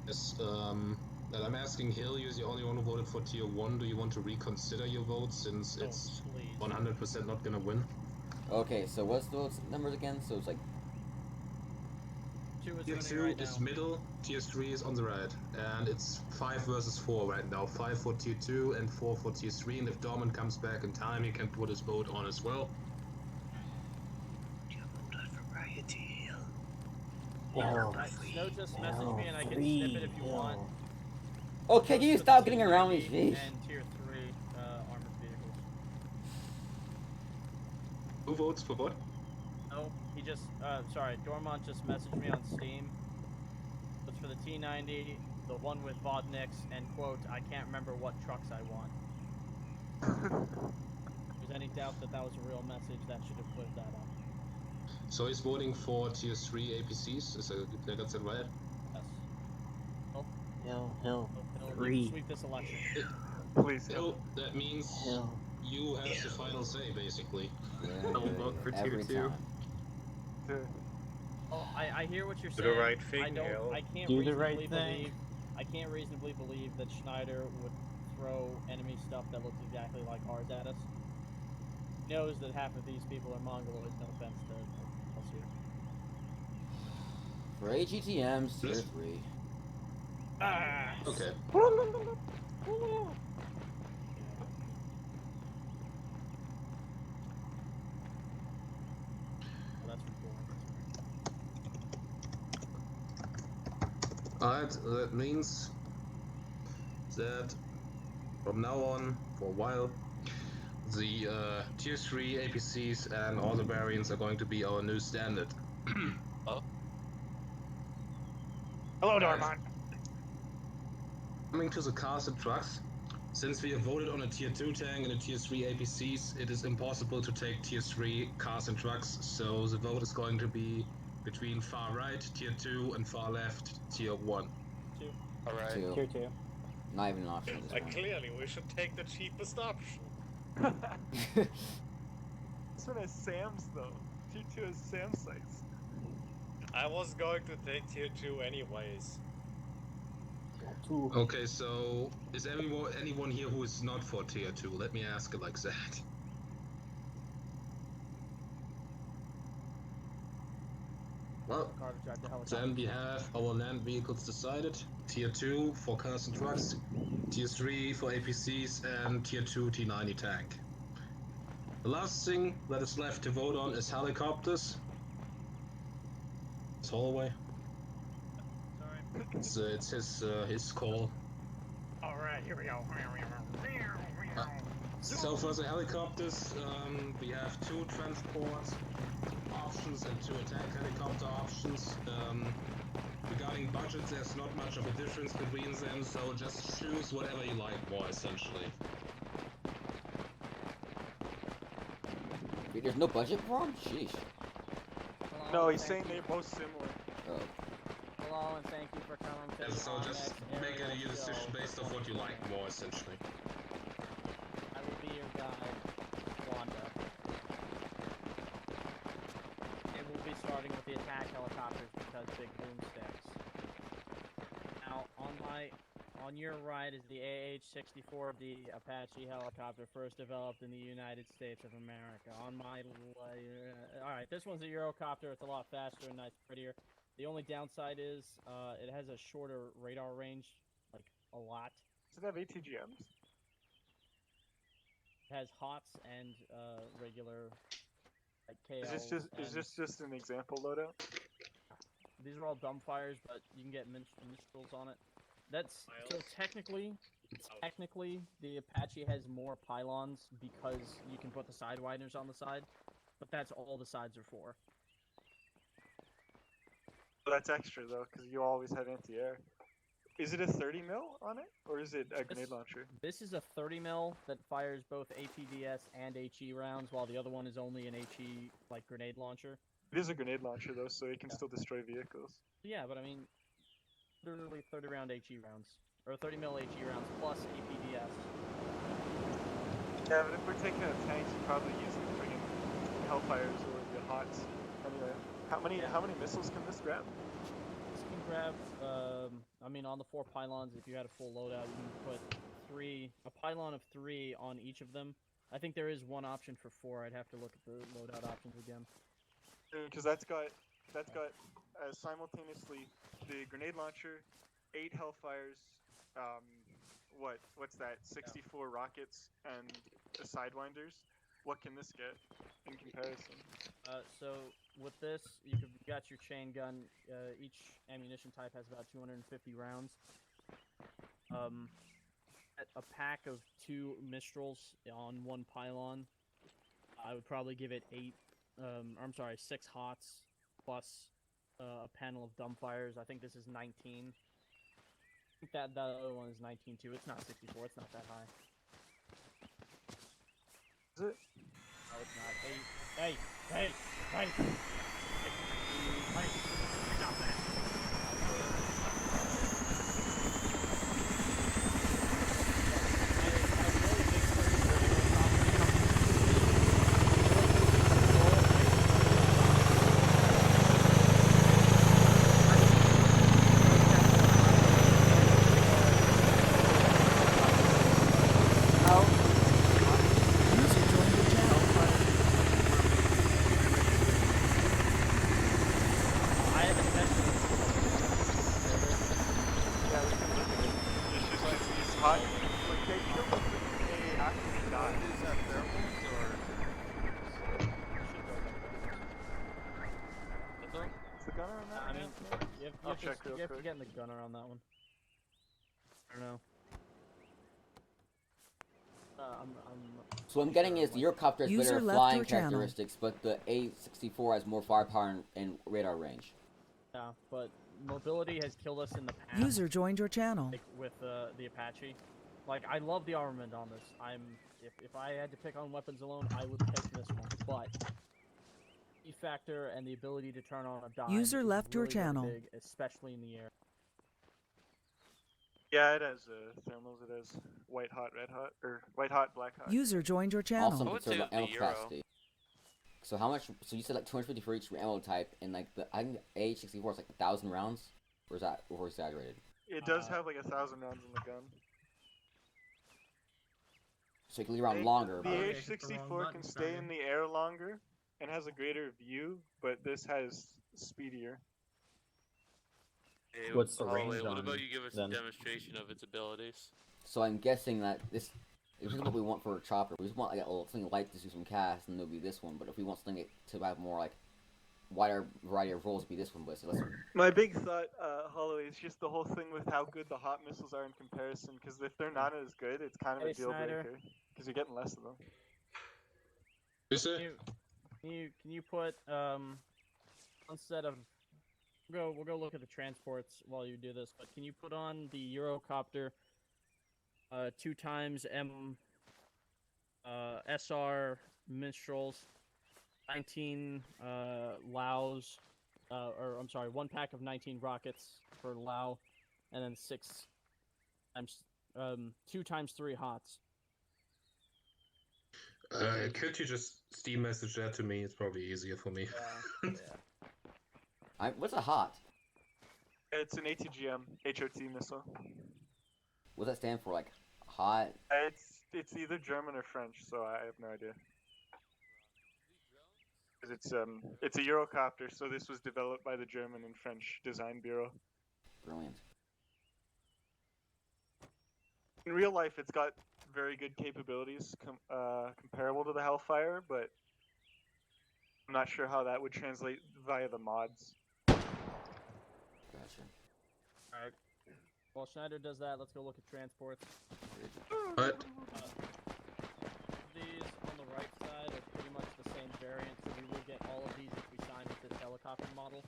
Yes, and I'm asking Hill, you're the only one who voted for tier 1. Do you want to reconsider your vote since it's please. 100% not gonna win? Okay, so what's the votes numbers again? So it's like 2 is Tier winning 2 right is now. middle, tier 3 is on the right. And it's 5 versus 4 right now. 5 for tier 2 and 4 for tier 3. And if Dorman comes back in time, he can put his vote on as well. Snow just message me and I can snip it if you want. okay, can you For the stop getting around me, T90 jeez? And tier 3 armored vehicles. Who votes for what? No, he just, sorry, Dormont just messaged me on Steam. It's for the T90, the one with Vodniks, and quote, I can't remember what trucks I want. If there's any doubt that that was a real message, that should have cleared that up. So he's voting for tier 3 APCs? Did I get that right? Yes. Hill. He'll Three. sweep this election. Please, Hill, that means Hill. you have the final say, basically. Yeah, I'll vote for tier every 2. time. Oh, I hear what you're Do saying. the right thing, Hill. I can't Do the reasonably right thing. believe. I can't reasonably believe that Schneider would throw enemy stuff that looks exactly like ours at us. He knows that half of these people are Mongoloids. No offense to us here. For AGTMs, tier Yes. 3. Ah. Okay. Oh, that's boring. Alright, that means that from now on, for a while, the tier 3 APCs and all the variants are going to be our new standard. Hello, Dormont. Coming to the cars and trucks, since we have voted on a tier 2 tank and a tier 3 APCs, it is impossible to take tier 3 cars and trucks, so the vote is going to be between far right, tier 2, and far left, tier 1. Alright. 2. Tier 2. Not even an option at this Like, point. clearly, we should take the cheapest option. This one has Sam's, though. Tier 2 has Sam's sites. I was going to take tier 2 anyways. Okay, so is anyone here who is not for tier 2? Let me ask it like that. Well, then we have our land vehicles decided. Tier 2 for cars and trucks, Tier 3 for APCs, and Tier 2 T90 tank. The last thing that is left to vote on is helicopters. It's Holloway. Sorry. It's his call. Alright, here we go. So for the helicopters, we have 2 transport options and 2 attack helicopter options. Regarding budgets, there's not much of a difference between them, so just choose whatever you like more, essentially. Wait, there's no budget for them? Sheesh. No, he's saying they're both similar. Oh. Hello, and thank you for coming to And the so just Onyx make Aerial any decision Show. based off what you like more, essentially. I will be your guide, Wanda. It will be starting with the attack helicopters because big boomsticks. Now, on your right is the AH-64D Apache helicopter, first developed in the United States of America. On my alright, this one's a Eurocopter. It's a lot faster and nice, prettier. The only downside is it has a shorter radar range, like a lot. Does it have ATGMs? It has HOTS and regular like KLs. Is this just an example loadout? These are all dumbfires, but you can get minstrels on it. That's so technically the Apache has more pylons because you can put the side wideners on the side, but that's all the sides are for. That's extra though, because you always have anti-air. Is it a 30 mil on it, or is it a grenade launcher? This is a 30 mil that fires both APDS and HE rounds, while the other one is only an HE like grenade launcher. It is a grenade launcher though, so it can still destroy vehicles. Yeah, but I mean, literally 30 round HE rounds, or 30 mil HE rounds plus APDS. Yeah, but if we're taking out tanks, we're probably using friggin' Hellfires or the HOTS. Anyway, how many missiles can this grab? This can grab, I mean, on the 4 pylons, if you had a full loadout, you can put a pylon of 3 on each of them. I think there is one option for 4. I'd have to look at the loadout options again. Because that's got simultaneously the grenade launcher, 8 Hellfires, what's that? 64 rockets and the sidewinders. What can this get in comparison? So with this, you got your chain gun. Each ammunition type has about 250 rounds. A pack of 2 Mistrals on 1 pylon. I would probably give it 6 HOTS plus a panel of dumbfires. I think this is 19. I think that other one is 19 too. It's not 64. It's not that high. Is it? No, it's not. Hey! Hey! Stop that! You have to get in the gunner on that one. I don't know. So what I'm getting is the Eurocopter has User better left flying your channel. characteristics, but the A64 has more firepower and radar range. Yeah, but mobility has killed us in the past. User joined your channel. Like with the Apache. Like, I love the armament on this. If I had to pick on weapons alone, I would pick this one. But E factor and the ability to turn on a dime User is left your really, really channel. big, especially in the air. Yeah, it has thermals. It has white hot, red hot, or white hot, black hot. User joined your channel. Also, I'm concerned about ammo capacity. So how much? So you said like 250 for each ammo type, and like I think AH-64 is like 1,000 rounds, or is that over exaggerated? It does have like 1,000 rounds in the gun. So you can leave around longer. The but... AH-64 can stay in the air longer and has a greater view, but this has speedier. Hey, What's the Holloway, range what on about you give us then? a demonstration of its abilities? So I'm guessing that this is what we want for a chopper. We just want like a little something light to do some cast, and it'll be this one. But if we want something to have more like wider variety of roles, it'll be this one. But so let's... My big thought, Holloway, is just the whole thing with how good the hot missiles are in comparison. Because if they're not as good, it's kind of Hey, a deal Snyder. breaker. Because you're getting less of them. Is it? Can you put one set of We'll go look at the transports while you do this. But can you put on the Eurocopter 2 times SR Minstrels, 19 Laos, or I'm sorry, 1 pack of 19 rockets for Lao, and then 2 times 3 hots. Could you just Steam message that to me? It's probably easier for me. Yeah. What's a hot? It's an ATGM HOT missile. What does that stand for? Like hot? It's either German or French, so I have no idea. 'Cause it's a Eurocopter, so this was developed by the German and French design bureau. Brilliant. In real life, it's got very good capabilities comparable to the Hellfire, but I'm not sure how that would translate via the mods. Gotcha. Alright. While Schneider does that, let's go look at transports. What? These on the right side are pretty much the same variant, so we will get all of these if we sign with this helicopter model.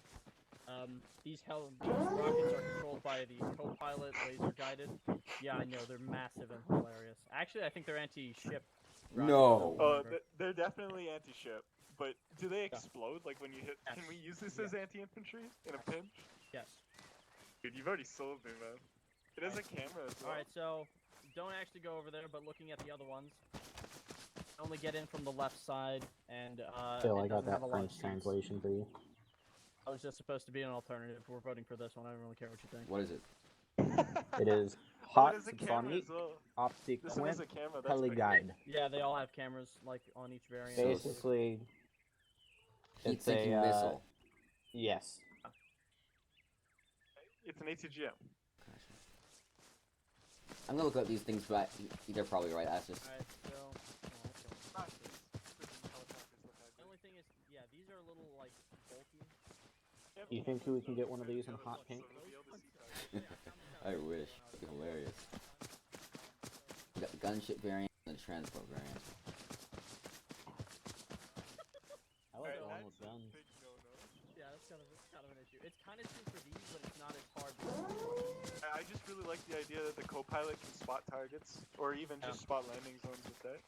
These rockets are controlled by the co-pilot, laser guided. Yeah, I know, they're massive and hilarious. Actually, I think they're anti-ship. No. Oh, they're definitely anti-ship. But do they explode like when you hit? Can we use this as anti-infantry in a pinch? Yes. Dude, you've already sold me, man. It has a camera as well. Alright, so don't actually go over there, but looking at the other ones, only get in from the left side, and Phil, it I got doesn't have that a lot of French seats. translation for you. I was just supposed to be an alternative. We're voting for this one. I don't really care what you think. What is it? It is Oh, hot it has a camera subsonic as well. optic This one has a quint camera. That's heli pretty guide. Yeah, they all have cameras, like, on each variant. Basically, Heat it's sinking a missile. yes. It's an ATGM. Gotcha. I'm gonna look up these things, but they're probably right. That's just. Alright, so... Ah, The only thing is, yeah, these are a little, like, bulky. You think we can get one of these in hot pink? I wish. That'd be hilarious. We got the gunship variant and the transport variant. I like the Alright, one with that's a guns. big no-no. Yeah, that's kind of an issue. It's kind of true for these, but it's not as hard. I just really like the idea that the co-pilot can spot targets, or even just spot landing zones with that.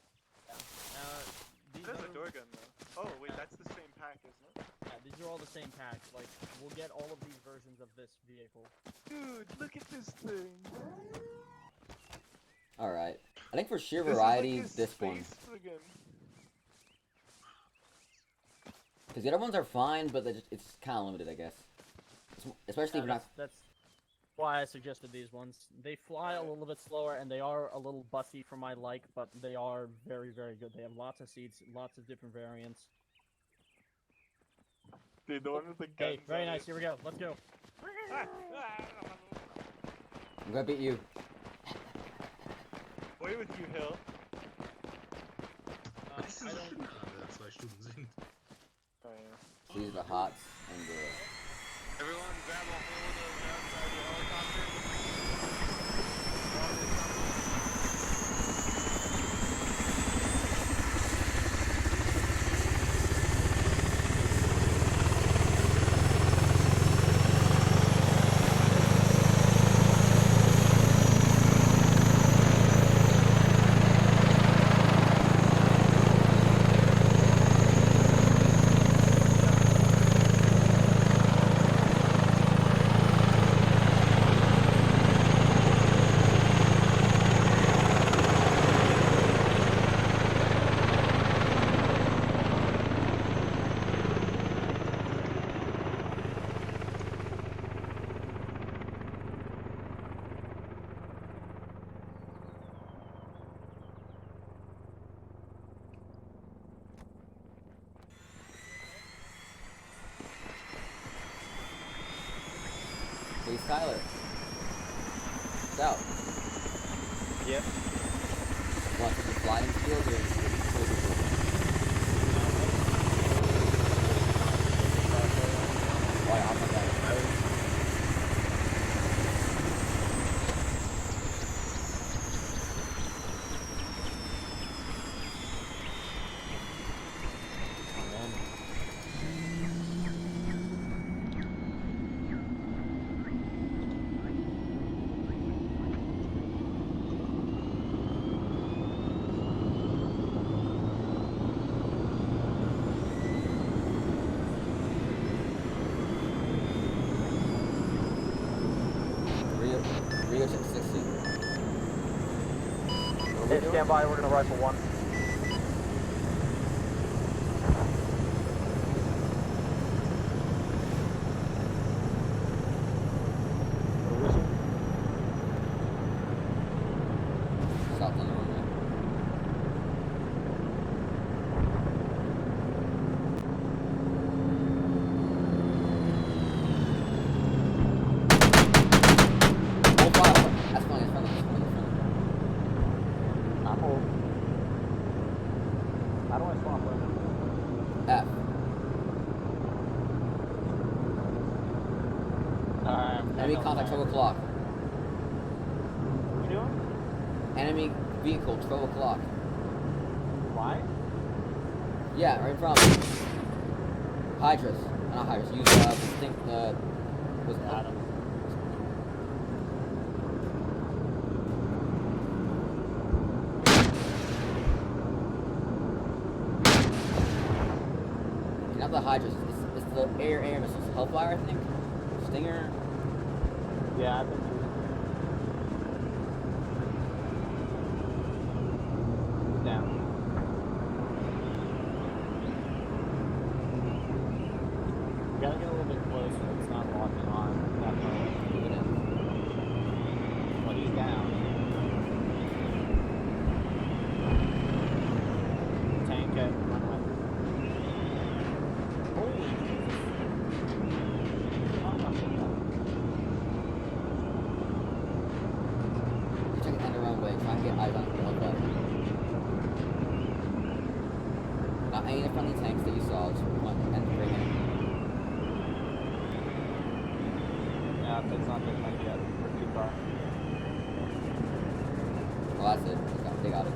These There's a are- door gun though. Oh wait, that's the same pack, isn't it? Yeah, these are all the same packs. Like, we'll get all of these versions of this vehicle. Dude, look at this thing. Alright. I think for sheer This is variety, like a this one. space friggin'. Because the other ones are fine, but it's kind of limited, I guess. Especially if you're not. That's why I suggested these ones. They fly a little bit slower, and they are a little bussy for my like, but they are very, very good. They have lots of seats, lots of different variants. Dude, the one with the guns. Okay, very on nice. it. Here we go. Let's go. I'm gonna beat you. Away with you, Hill. Das I ist don't. schon alle 2 Stunden sind. Oh yeah. These are the hots and the. Everyone grab a hold of the outside of the helicopter. Hey, Tyler. South. Yep. Want to be flying field or Why, how about that? Hey, stand by, we're gonna rifle one. South on the runway. Hold fire. That's fine, that's fine, that's fine, that's fine. I'm hold. How do I swap weapons? F. Enemy contact 12 o'clock. What you doing? Enemy vehicle 12 o'clock. Why? Yeah, right in front of me. Hydras. Not Hydras. Use distinct was Adam. Not the Hydras. It's the air missiles. Hellfire, I think. Stinger. Yeah, I think down. We gotta get a little bit closer. It's not locking on that far. But he's down. Tank at runway. Holy Jesus. Oh my God. Check the runway. Try and get eyes on the hellfire. Not any of the friendly tanks that you saw. Just one and bring in. Yeah, if it's not good enough yet, we're too far. Oh, that's it. They got it.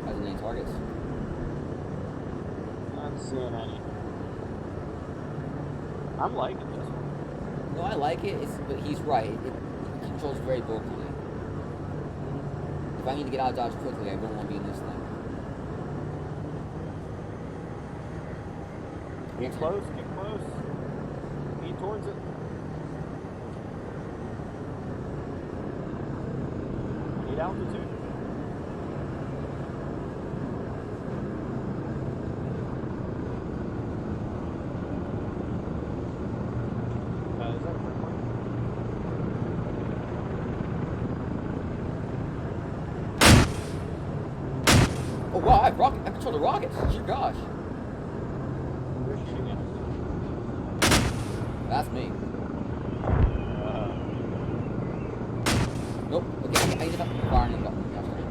Has any targets? I'm seeing any. I'm liking this one. No, I like it. But he's right. It controls very locally. If I need to get out of dodge quickly, I don't want to be in this thing. Get close, get close. Lean towards it. Need altitude. Is that a quick one? Oh wow! I control the rockets. Dear gosh. Who's shooting at That's me. us? Nope. Okay, I need to fire in the button. That's right.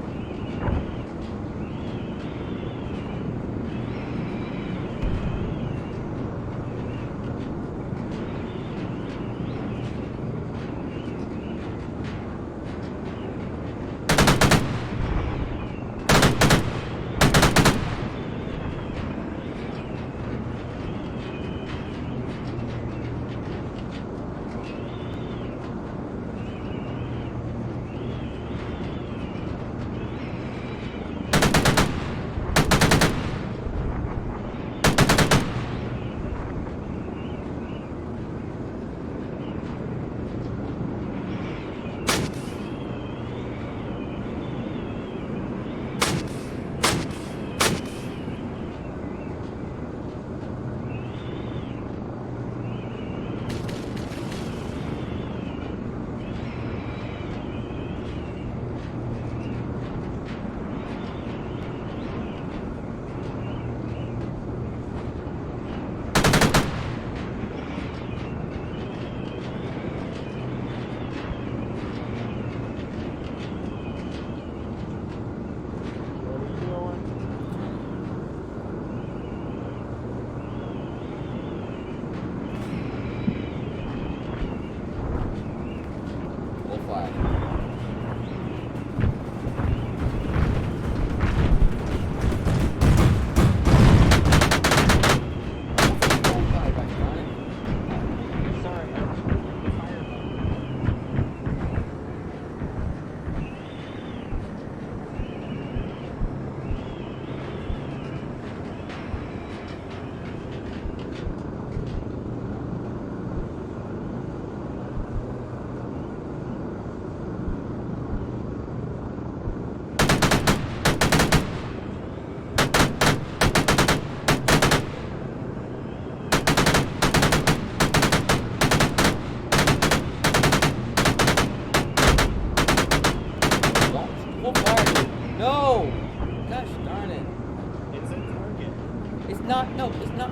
not. No, it's not.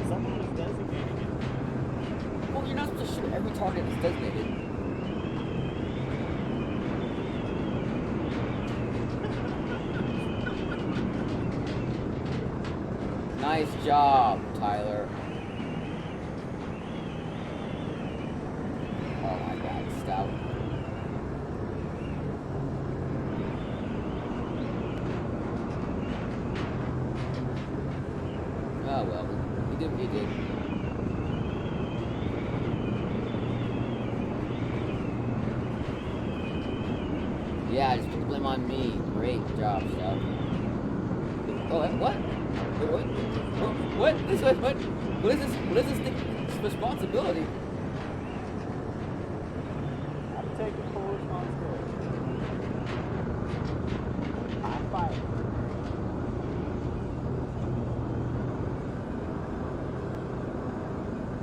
Someone was designating it. Well, you're not supposed to shoot every target that's designated. Nice job, Tyler. Oh my God, Scout. Oh well, he did what he did. Yeah, just put the blame on me. Great job, Scout. Oh, what? Wait, what? What? What is this? What is this thing's responsibility? I'm taking full responsibility. I'm fighting.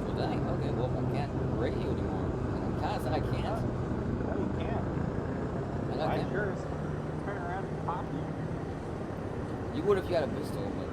Well, dang. Okay, well, I can't rate you anymore. I'm kind of sad I can't. No, you can't. I Why can't. yours? Turn around and pop you. You would if you had a pistol, but.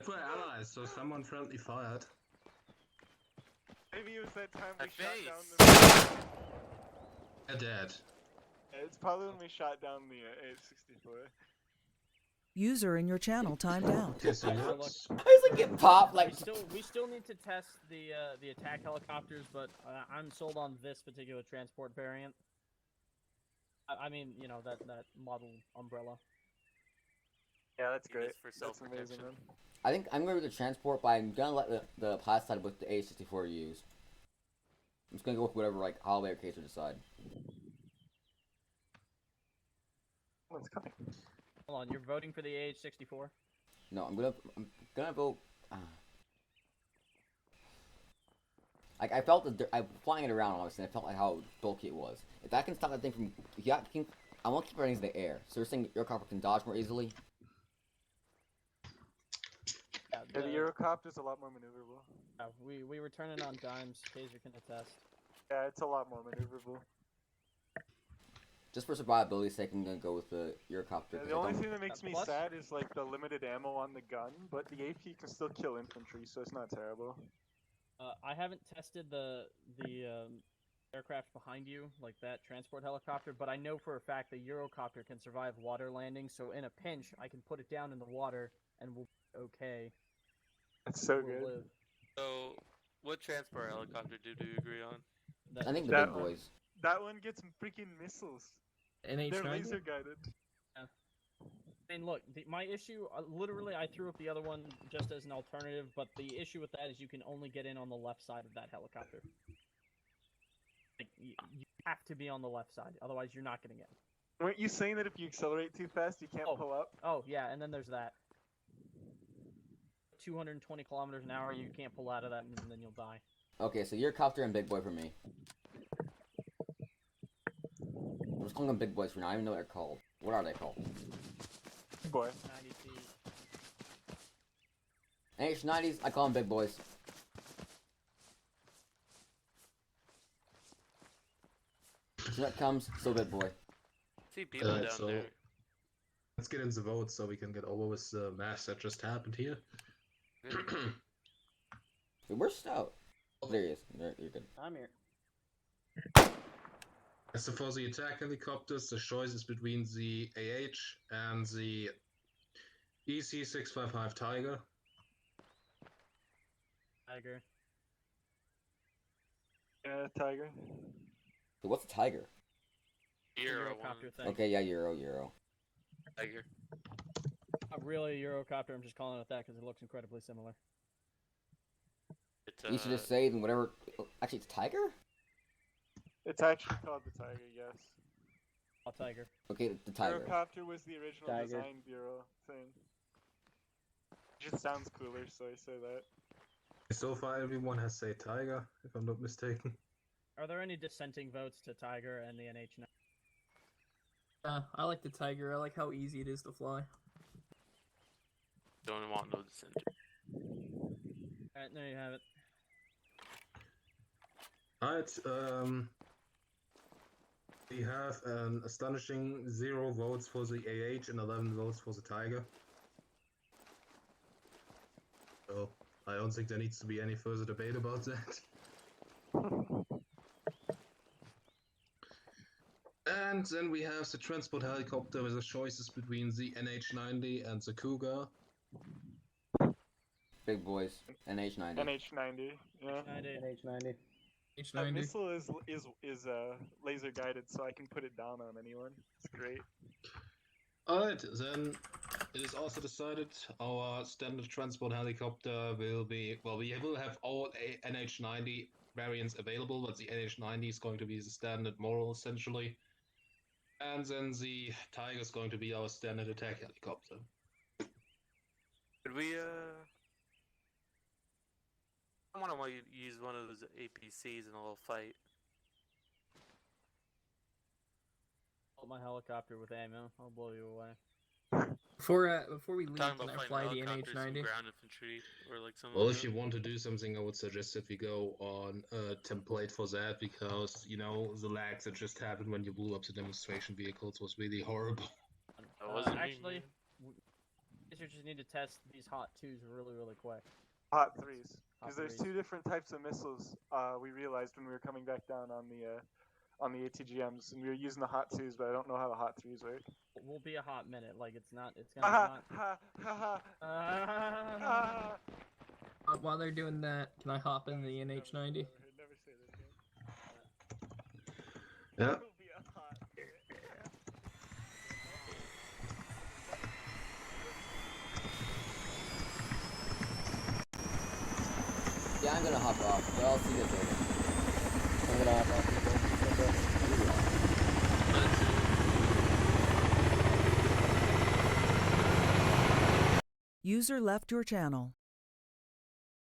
For allies, so someone friendly fired. Maybe it was that time we A shot face. down the. They're dead. It's probably when we shot down the A64. User in your channel timed out. Okay, so Yeah, so what? look, I was like, get popped, like. we still need to test the attack helicopters, but I'm sold on this particular transport variant. I mean, you know, that model umbrella. Yeah, that's Use great. for That's amazing, self-protection. man. I think I'm going to do the transport, but I'm going to let the plat side with the A64 use. I'm just going to go with whatever, like, Holiday or Case would decide. One's coming. Hold on, you're voting for the AH-64? No, I'm gonna vote. Like, I felt that I'm flying it around, obviously, and I felt like how bulky it was. If that can stop that thing from, I want to keep running in the air. So you're saying your aircraft can dodge more easily? Yeah, the Eurocopter's a lot more maneuverable. We were turning on dimes. Taser can attest. Yeah, it's a lot more maneuverable. Just for survivability's sake, I'm gonna go with the Eurocopter. Yeah, 'cause the I only don't- thing that makes me Plus- sad is like the limited ammo on the gun, but the AP can still kill infantry, so it's not terrible. I haven't tested the aircraft behind you, like that transport helicopter, but I know for a fact the Eurocopter can survive water landing. So in a pinch, I can put it down in the water and we'll be okay. It's so We'll good. live. So, what transport helicopter do you agree on? That- I think the That big one. boys. That one gets freaking missiles. They're NH90? laser guided. I mean, look, my issue, literally, I threw up the other one just as an alternative, but the issue with that is you can only get in on the left side of that helicopter. Like, you have to be on the left side, otherwise you're not getting in. Weren't you saying that if you accelerate too fast, you can't Oh. pull up? Oh, yeah, and then there's that. 220 kilometers an hour, you can't pull out of that, and then you'll die. Okay, so Eurocopter and big boy for me. I'm just calling them big boys for now. I don't even know what they're called. What are they called? Boy. 90 feet. NH90s, I call them big boys. So that comes, so big boy. See people down so there. let's get into the votes so we can get over with the mess that just happened here. Wait, where's Stout? Oh, there he is. There, you're good. I'm here. As for the attack helicopters, the choice is between the AH and the EC-655 Tiger. Tiger. Yeah, Tiger. So what's a Tiger? Euro Eurocopter one. thing. Okay, yeah, Euro. Tiger. Not really a Eurocopter, I'm just calling it that because it looks incredibly similar. It's, You should just say then whatever. Oh, actually, it's Tiger? It's actually called the Tiger, yes. Oh, Tiger. Okay, the Tiger. Eurocopter was the original Tiger. design bureau thing. It just sounds cooler, so I say that. So far, everyone has said Tiger, if I'm not mistaken. Are there any dissenting votes to Tiger and the NH9? I like the Tiger. I like how easy it is to fly. Don't want no dissent. Alright, there you have it. Alright, we have an astonishing 0 votes for the AH and 11 votes for the Tiger. So, I don't think there needs to be any further debate about that. And then we have the transport helicopter with the choices between the NH90 and the Cougar. Big boys. NH90. NH90, yeah. NH90. That H90. missile is laser guided, so I can put it down on anyone. It's great. Alright, then it is also decided our standard transport helicopter will be, well, we will have all NH90 variants available, but the NH90 is going to be the standard model essentially. And then the Tiger is going to be our standard attack helicopter. Could we, I want to use one of those APCs in a little fight. Hold my helicopter with ammo. I'll blow you away. Before we leave, Talking can about I fighting fly the helicopters and NH90? ground infantry, or like something Well, like if you want to do something, I would suggest that we go on a template for that, because, you know, the lags that just happened when you blew up the demonstration vehicles was really horrible. That wasn't me, Actually, man. you just need to test these hot 2s really, really quick. Hot threes. Because Hot there's threes. 2 different types of missiles. We realized when we were coming back down on the ATGMs, and we were using the hot 2s, but I don't know how the hot 3s work. It will be a hot minute. Like, it's gonna Ha be ha ha ha not... ha! While they're doing that, can I hop in the NH90? Never say this again. Yeah. It'll be a hot minute. Yeah, I'm gonna hop off, but I'll see you guys later. I'm gonna hop off people. User left your channel.